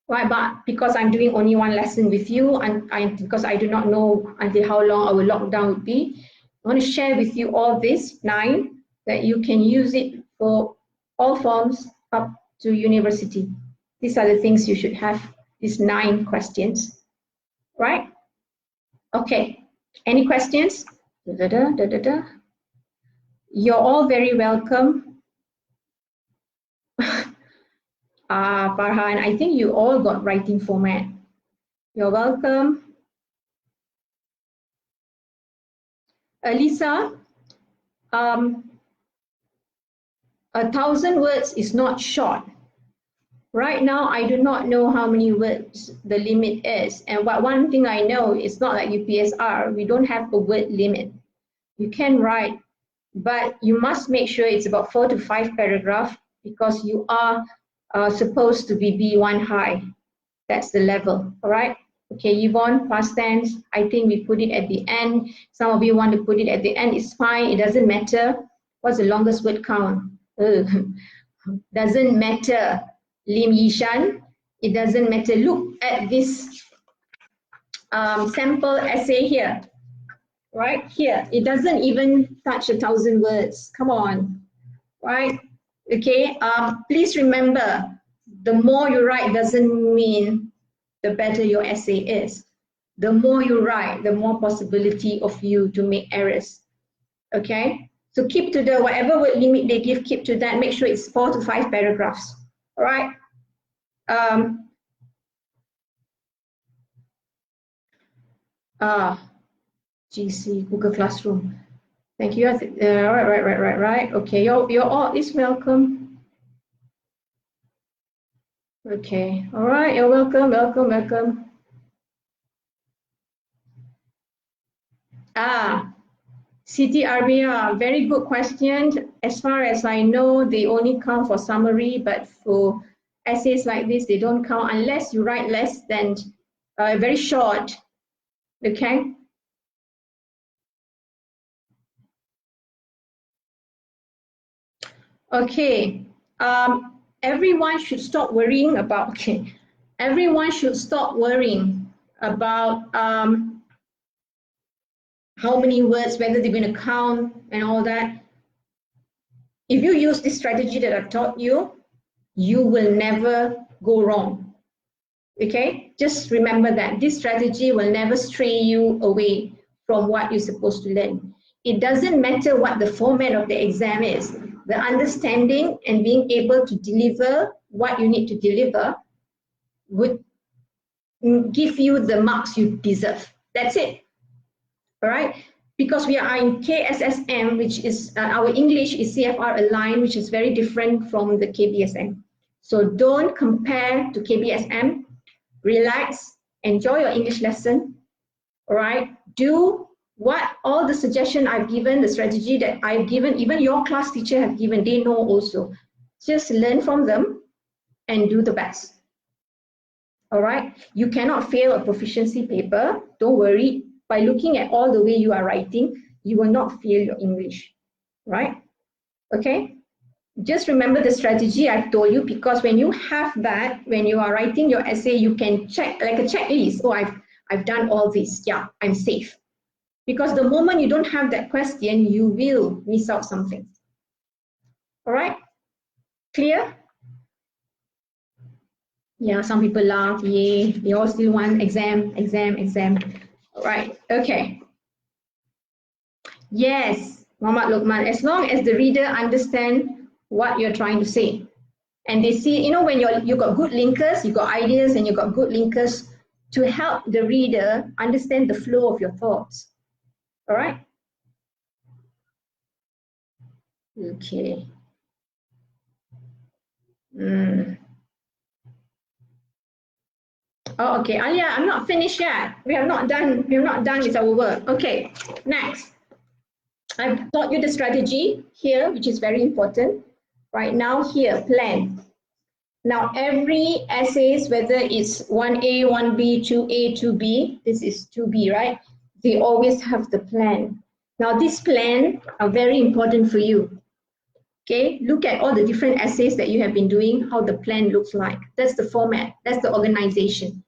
Right, but because I'm doing only one lesson with you, and because I do not know until how long our lockdown would be, I want to share with you all this 9, that you can use it for all forms up to university. These are the things you should have, these 9 questions, right? Okay, any questions? You're all very welcome. Farhan, I think you all got writing format. You're welcome. Lisa, 1,000 words is not short. Right now, I do not know how many words the limit is. And one thing I know, it's not like UPSR, we don't have a word limit. You can write, but you must make sure it's about 4 to 5 paragraphs, because you are supposed to be B1 high. That's the level, all right? Okay, Yvonne, past tense, I think we put it at the end. Some of you want to put it at the end, it's fine, it doesn't matter. What's the longest word count? Doesn't matter. Lim Yishan, it doesn't matter. Look at this sample essay here, right here. It doesn't even touch 1,000 words. Come on, right? Okay, please remember, the more you write doesn't mean the better your essay is. The more you write, the more possibility of you to make errors, okay? So keep to the, whatever word limit they give, keep to that. Make sure it's 4 to 5 paragraphs, all right? GC, Google Classroom. Thank you. Right. Okay, you're all is welcome. Okay, all right, you're welcome. Siti Arabia, very good question. As far as I know, they only count for summary, but for essays like this, they don't count unless you write less than very short. Okay. Okay. Everyone should stop worrying about. Okay. Everyone should stop worrying about how many words, whether they're going to count and all that. If you use this strategy that I've taught you, you will never go wrong. Okay, just remember that this strategy will never stray you away from what you're supposed to learn. It doesn't matter what the format of the exam is. The understanding and being able to deliver what you need to deliver would give you the marks you deserve. That's it. All right, because we are in KSSM, which is our English is CFR aligned, which is very different from the KBSM. So don't compare to KBSM. Relax, enjoy your English lesson. All right, do what all the suggestion I've given, the strategy that I've given, even your class teacher have given, they know also. Just learn from them and do the best. All right, you cannot fail a proficiency paper. Don't worry. By looking at all the way you are writing, you will not fail your English, right? Okay, Just remember the strategy I've told you, because when you have that, when you are writing your essay, you can check like a checklist. Oh, I've done all this. Yeah, I'm safe. Because the moment you don't have that question, you will miss out something. All right? Clear? Yeah, some people laugh. Yay, they all still want exam. All right, okay. Yes, Muhammad Luqman, as long as the reader understands what you're trying to say. And they see, you know, when you got good linkers, you got ideas and you got good linkers to help the reader understand the flow of your thoughts. All right? Okay. Oh, okay. Alia, I'm not finished yet. We have not done with our work. Okay, next. I've taught you the strategy here, which is very important. Right now, here, plan. Now, every essays, whether it's 1A, 1B, 2A, 2B, this is 2B, right? They always have the plan. Now, this plan are very important for you. Okay, look at all the different essays that you have been doing, how the plan looks like. That's the format, that's the organization.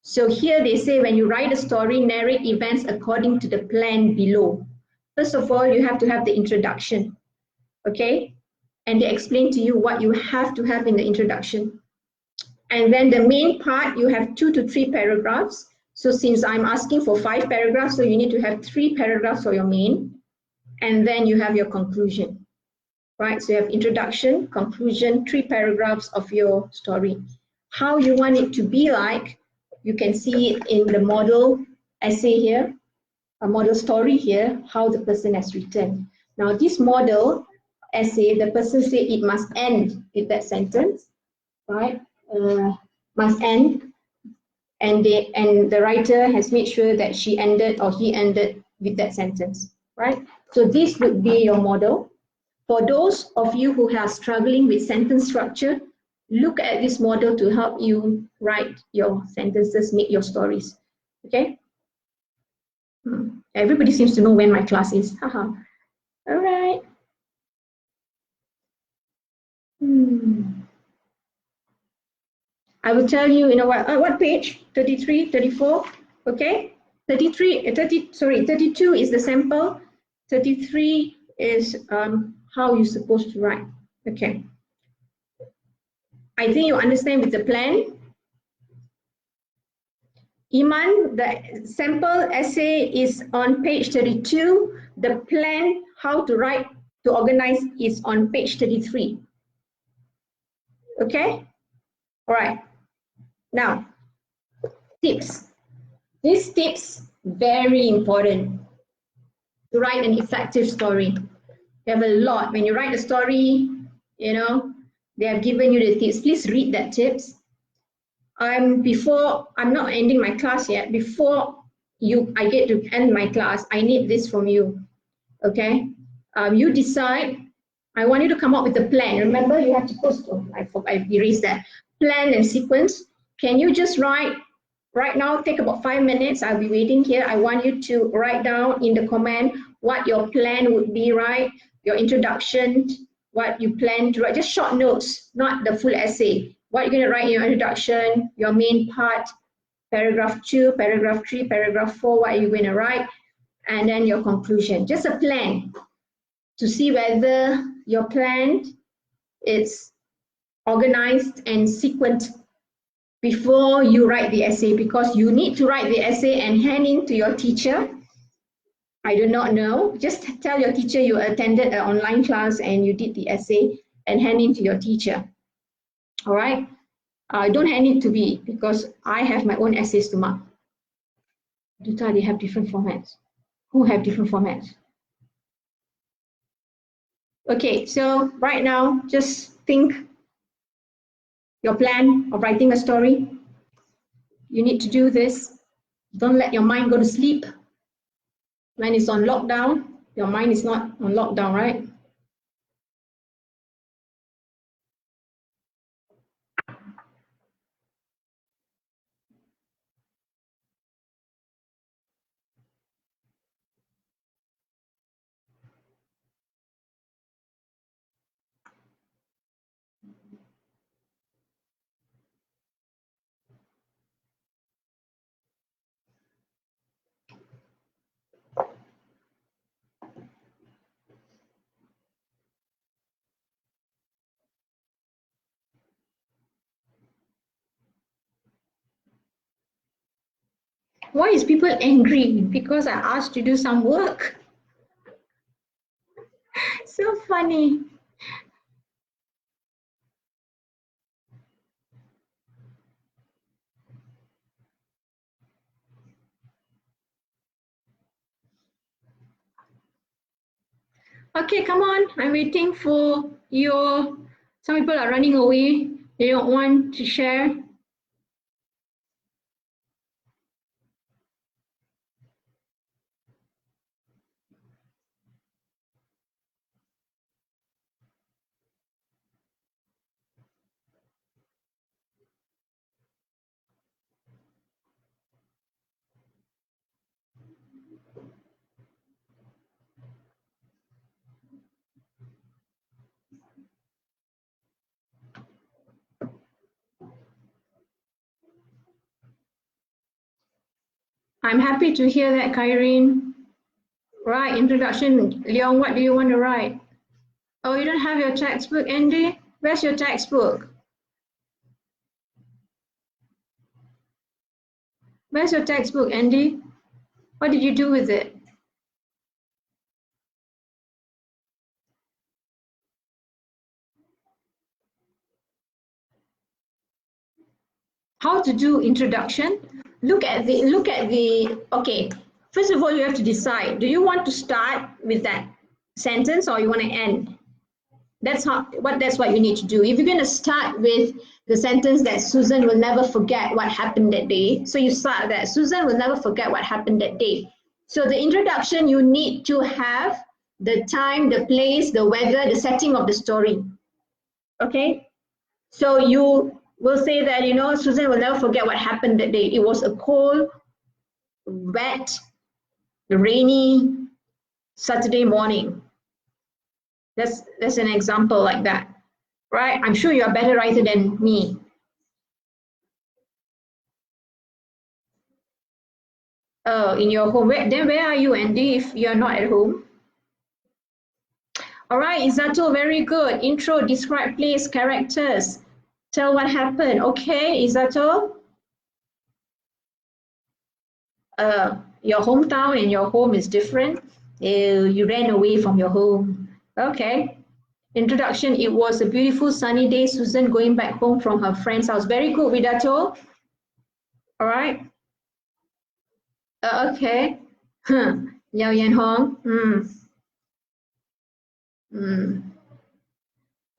So here they say when you write a story, narrate events according to the plan below. First of all, you have to have the introduction, okay? And they explain to you what you have to have in the introduction. And then the main part, you have 2 to 3 paragraphs. So since I'm asking for 5 paragraphs, so you need to have 3 paragraphs for your main. And then you have your conclusion, right? So you have introduction, conclusion, 3 paragraphs of your story. How you want it to be like, you can see it in the model essay here, a model story here, how the person has written. Now this model essay, the person said it must end with that sentence, right? Must end, and the writer has made sure that she ended or he ended with that sentence, right? So this would be your model. For those of you who are struggling with sentence structure, look at this model to help you write your sentences, make your stories. Okay? Everybody seems to know when my class is. Haha. All right. I will tell you, what page? 33, 34. Okay? 32 is the sample. 33 is how you're supposed to write. Okay. I think you understand with the plan. Iman, the sample essay is on page 32. The plan, how to write, to organize, is on page 33. Okay? All right. Now, tips. These tips, very important to write an effective story. You have a lot. When you write a story, they have given you the tips. Please read that tips. I'm not ending my class yet. Before I get to end my class, I need this from you. Okay? You decide. I want you to come up with a plan. Remember, you have to post. Oh, I erased that. Plan and sequence. Can you just write right now? Take about 5 minutes. I'll be waiting here. I want you to write down in the comment what your plan would be, right? Your introduction, what you plan to write. Just short notes, not the full essay. What you're going to write in your introduction, your main part, paragraph 2, paragraph 3, paragraph 4, what are you going to write, and then your conclusion. Just a plan to see whether your plan is organized and sequenced before you write the essay, because you need to write the essay and hand in to your teacher. I do not know. Just tell your teacher you attended an online class and you did the essay and hand in to your teacher. All right? Don't hand it to me because I have my own essays to mark. Duta, they have different formats. Who have different formats? Okay, so right now, just think your plan of writing a story. You need to do this. Don't let your mind go to sleep. When it's on lockdown, your mind is not on lockdown, right? Why is people angry? Because I asked to do some work. So funny. Okay, come on. I'm waiting for your. Some people are running away. They don't want to share. I'm happy to hear that, Kyrene. Right, introduction. Leon, what do you want to write? Oh, you don't have your textbook, Andy? Where's your textbook? Where's your textbook, Andy? What did you do with it? How to do introduction? Look at the, okay, first of all, you have to decide, do you want to start with that sentence or you want to end? That's what you need to do. If you're going to start with the sentence that Susan will never forget what happened that day, so you start that Susan will never forget what happened that day. So the introduction, you need to have the time, the place, the weather, the setting of the story. Okay? So you will say that, you know, Susan will never forget what happened that day. It was a cold, wet, rainy Saturday morning. That's an example like that, right? I'm sure you're a better writer than me. Oh, in your home. Then where are you, Andy, if you're not at home? All right, Izato, very good. Intro, describe place, characters. Tell what happened. Okay, Izato? Your hometown and your home is different. You ran away from your home. Okay. Introduction, it was a beautiful sunny day. Susan going back home from her friend's house. Very good, Vidato. All right. Okay. Yao Yan Hong.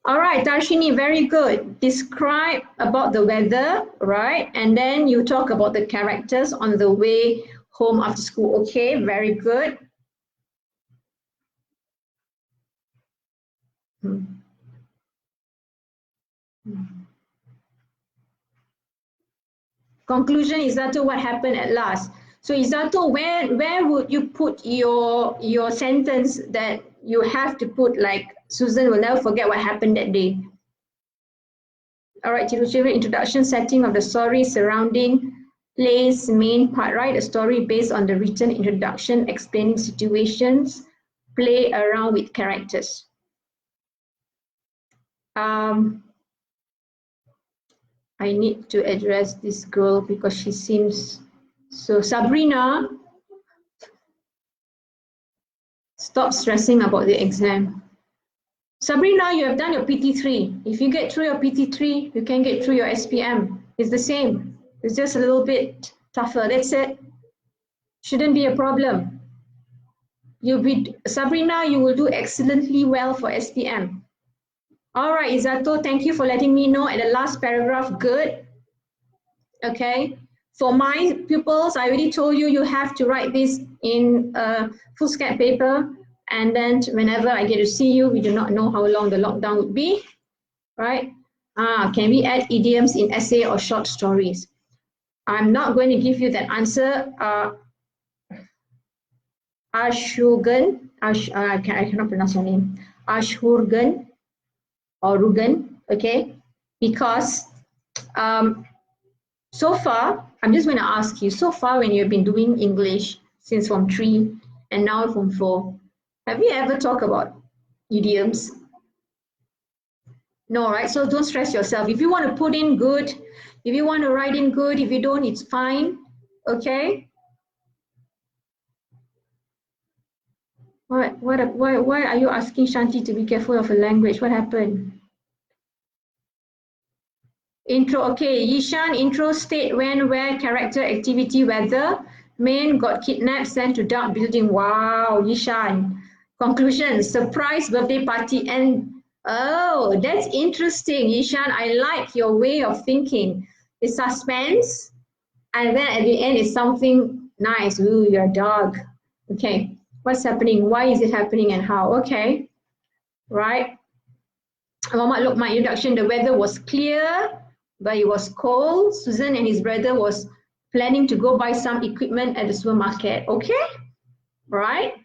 All right, Darshini, very good. Describe about the weather, right? And then you talk about the characters on the way home after school. Okay, very good. Conclusion, Izato, what happened at last? So Izato, where would you put your sentence that you have to put, like Susan will never forget what happened that day? All right, Chiruchiru, introduction, setting of the story, surrounding, place, main part, right? A story based on the written introduction, explaining situations, play around with characters. I need to address this girl because she seems so. Sabrina, stop stressing about the exam. Sabrina, you have done your PT3. If you get through your PT3, you can get through your SPM. It's the same. It's just a little bit tougher. That's it. Shouldn't be a problem. Sabrina, you will do excellently well for SPM. All right, Izato, thank you for letting me know. At the last paragraph, good. Okay. For my pupils, I already told you, you have to write this in a foolscap paper. And then whenever I get to see you, we do not know how long the lockdown would be, right? Can we add idioms in essay or short stories? I'm not going to give you that answer. Ashurgan, I cannot pronounce your name. Ashurgan or Rugan, okay? Because so far, I'm just going to ask you, so far when you've been doing English since Form 3 and now Form 4, have you ever talked about idioms? No, right? So don't stress yourself. If you want to put in good, if you want to write in good, if you don't, it's fine, okay? Why are you asking Shanti to be careful of her language? What happened? Intro, okay. Yishan, intro, state, when, where, character, activity, weather. Main got kidnapped, sent to dark building. Wow, Yishan. Conclusion, surprise birthday party. And oh, that's interesting, Yishan. I like your way of thinking. It's suspense, and then at the end it's something nice. Ooh, your dog. Okay, what's happening? Why is it happening and how? Okay, right. Muhammad, look, my introduction, the weather was clear, but it was cold. Susan and his brother was planning to go buy some equipment at the supermarket. Okay, right,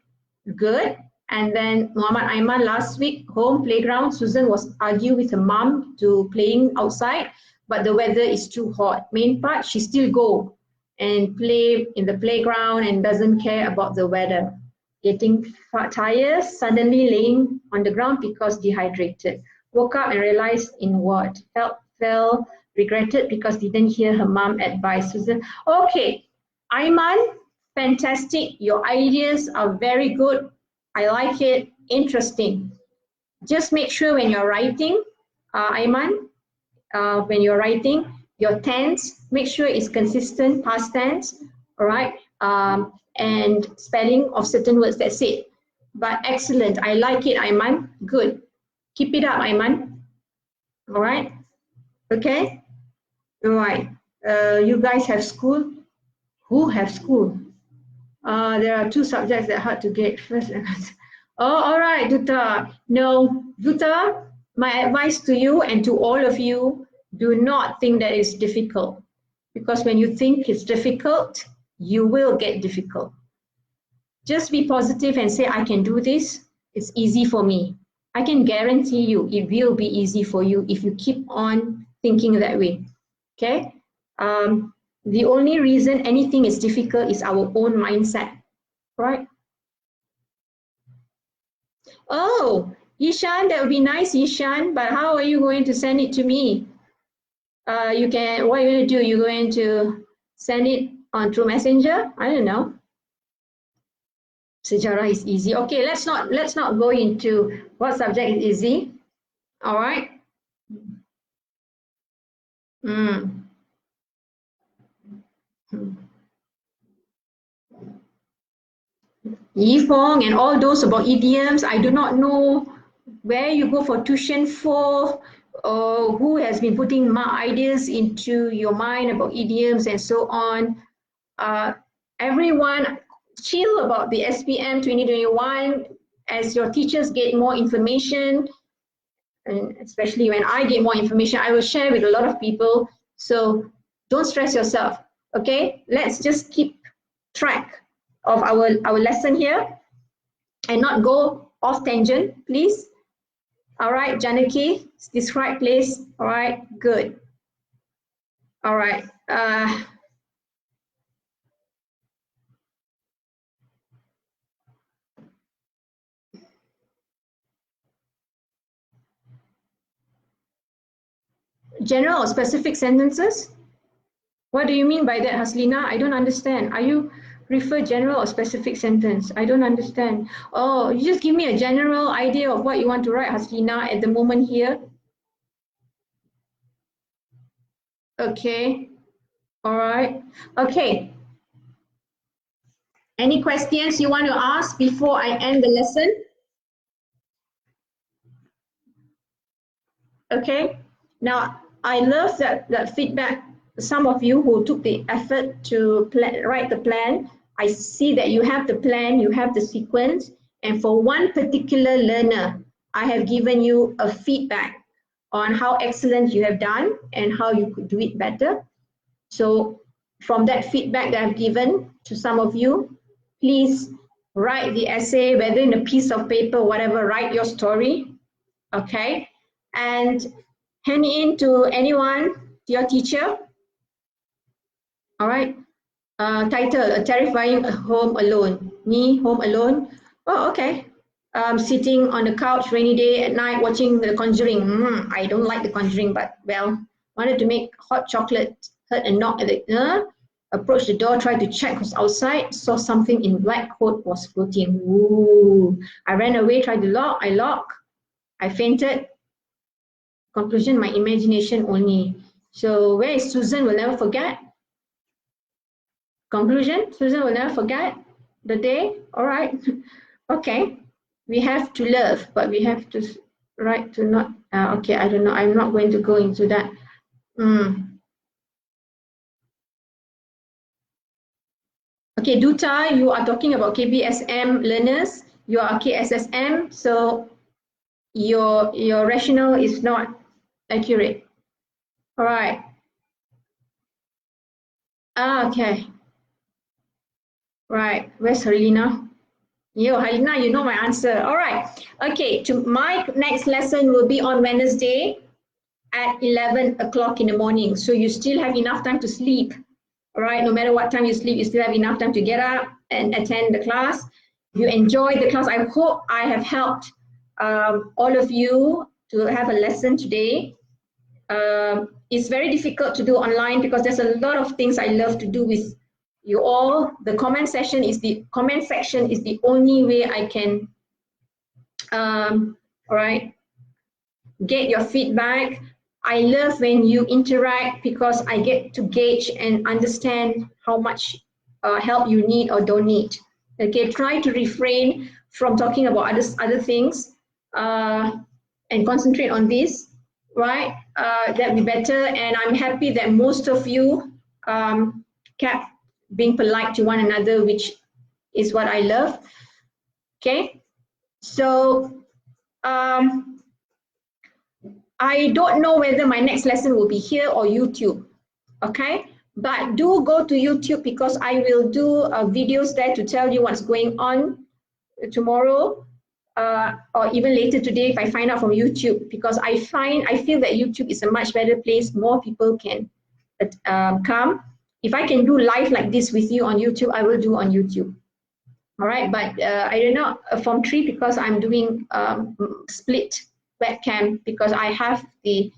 good. And then Muhammad Aiman last week, home playground. Susan was arguing with her mom to playing outside, but the weather is too hot. Main part, she still go and play in the playground and doesn't care about the weather. Getting tired, suddenly laying on the ground because dehydrated. Woke up and realized in what? Fell, regretted because didn't hear her mom advice. Susan, okay, Aiman, fantastic. Your ideas are very good. I like it, interesting. Just make sure when you're writing, Aiman, when you're writing, your tense, make sure it's consistent, past tense, all right? And spelling of certain words, that's it. But excellent, I like it, Aiman, good. Keep it up, Aiman, all right? Okay, all right. You guys have school? Who have school? There are two subjects that are hard to get first. Oh, all right, Duta. No, Duta, my advice to you and to all of you, do not think that it's difficult. Because when you think it's difficult, you will get difficult. Just be positive and say, I can do this. It's easy for me. I can guarantee you it will be easy for you if you keep on thinking that way. Okay? The only reason anything is difficult is our own mindset, right? Oh, Yishan, that would be nice, Yishan, but how are you going to send it to me? What are you going to do? You're going to send it on through Messenger? I don't know. Sejarah is easy. Okay, let's not go into what subject is easy. All right. Yifong and all those about idioms. I do not know where you go for tuition for, or who has been putting my ideas into your mind about idioms and so on. Everyone chill about the SPM 2021 as your teachers get more information, and especially when I get more information, I will share with a lot of people. So don't stress yourself, okay? Let's just keep track of our lesson here and not go off tangent, please. All right, Janaki, describe place. All right, good. All right. General or specific sentences? What do you mean by that, Haslina? I don't understand. Are you refer general or specific sentence? I don't understand. Oh, you just give me a general idea of what you want to write, Haslina, at the moment here. Okay. All right. Okay. Any questions you want to ask before I end the lesson? Okay. Now, I love that feedback. Some of you who took the effort to write the plan, I see that you have the plan, you have the sequence, and for one particular learner, I have given you a feedback on how excellent you have done and how you could do it better. So from that feedback that I've given to some of you, please write the essay, whether in a piece of paper, whatever, write your story, okay? And hand it in to anyone, to your teacher. All right. Title, A Terrifying Home Alone. Me, home alone. Oh, okay. Sitting on the couch, rainy day at night, watching The Conjuring. I don't like The Conjuring, but well, wanted to make hot chocolate, heard a knock at the, Approached the door, tried to check who's outside, saw something in black coat was floating. Ooh. I ran away, tried to lock, I locked, I fainted. Conclusion, my imagination only. So where is Susan will never forget? Conclusion, Susan will never forget the day. All right. Okay. We have to love, but we have to to not. Okay, I don't know. I'm not going to go into that. Okay, Duta, you are talking about KBSM learners. You are KSSM, so your rationale is not accurate. All right. Okay. Right. Where's Helena? Yo, Helena, you know my answer. All right. Okay. My next lesson will be on Wednesday at 11 o'clock in the morning. So you still have enough time to sleep. All right. No matter what time you sleep, you still have enough time to get up and attend the class. You enjoy the class. I hope I have helped all of you to have a lesson today. It's very difficult to do online because there's a lot of things I love to do with you all. The comment section is the only way I can all right, get your feedback. I love when you interact because I get to gauge and understand how much help you need or don't need. Okay, try to refrain from talking about other things and concentrate on this, right? That'd be better. And I'm happy that most of you kept being polite to one another, which is what I love. Okay, so I don't know whether my next lesson will be here or YouTube, okay? But do go to YouTube because I will do videos there to tell you what's going on tomorrow or even later today if I find out from YouTube, because I feel that YouTube is a much better place. More people can come. If I can do live like this with you on YouTube, I will do on YouTube. All right, but I don't know Form 3 because I'm doing split webcam because I have the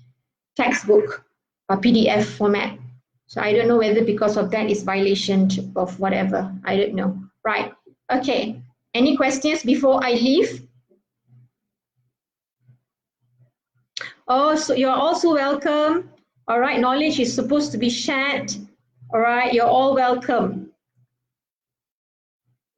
textbook PDF format. So I don't know whether because of that is violation of whatever. I don't know. Right. Okay. Any questions before I leave? Oh, so you're also welcome. All right. Knowledge is supposed to be shared. All right. You're all welcome.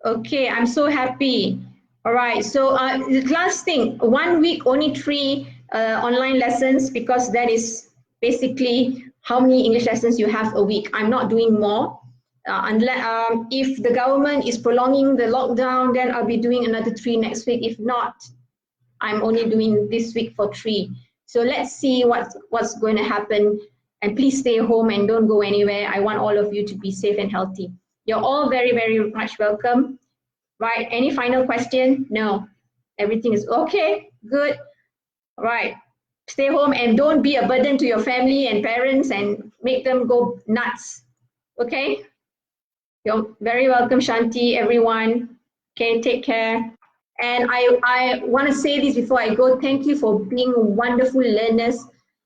Okay, I'm so happy. All right, so the last thing, 1 week, only 3 online lessons because that is basically how many English lessons you have a week. I'm not doing more. Unless if the government is prolonging the lockdown, then I'll be doing another 3 next week. If not, I'm only doing this week for 3. So let's see what's going to happen. And please stay home and don't go anywhere. I want all of you to be safe and healthy. You're all very, very much welcome. Right, any final question? No, everything is okay, good. All right, stay home and don't be a burden to your family and parents and make them go nuts, okay? You're very welcome, Shanti, everyone. Okay, take care. And I want to say this before I go, thank you for being wonderful learners.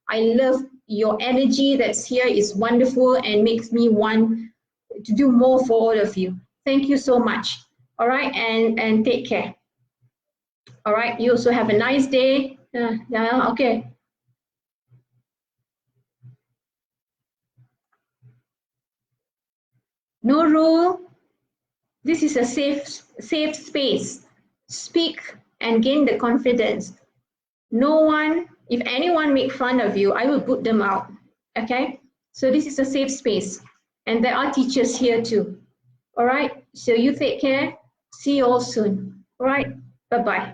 I love your energy that's here is wonderful and makes me want to do more for all of you. Thank you so much. All right, and take care. All right, you also have a nice day. Yeah, okay. No rule. This is a safe space. Speak and gain the confidence. No one, if anyone make fun of you, I will put them out. Okay, so this is a safe space, and there are teachers here too. All right, so you take care. See you all soon. All right, bye-bye.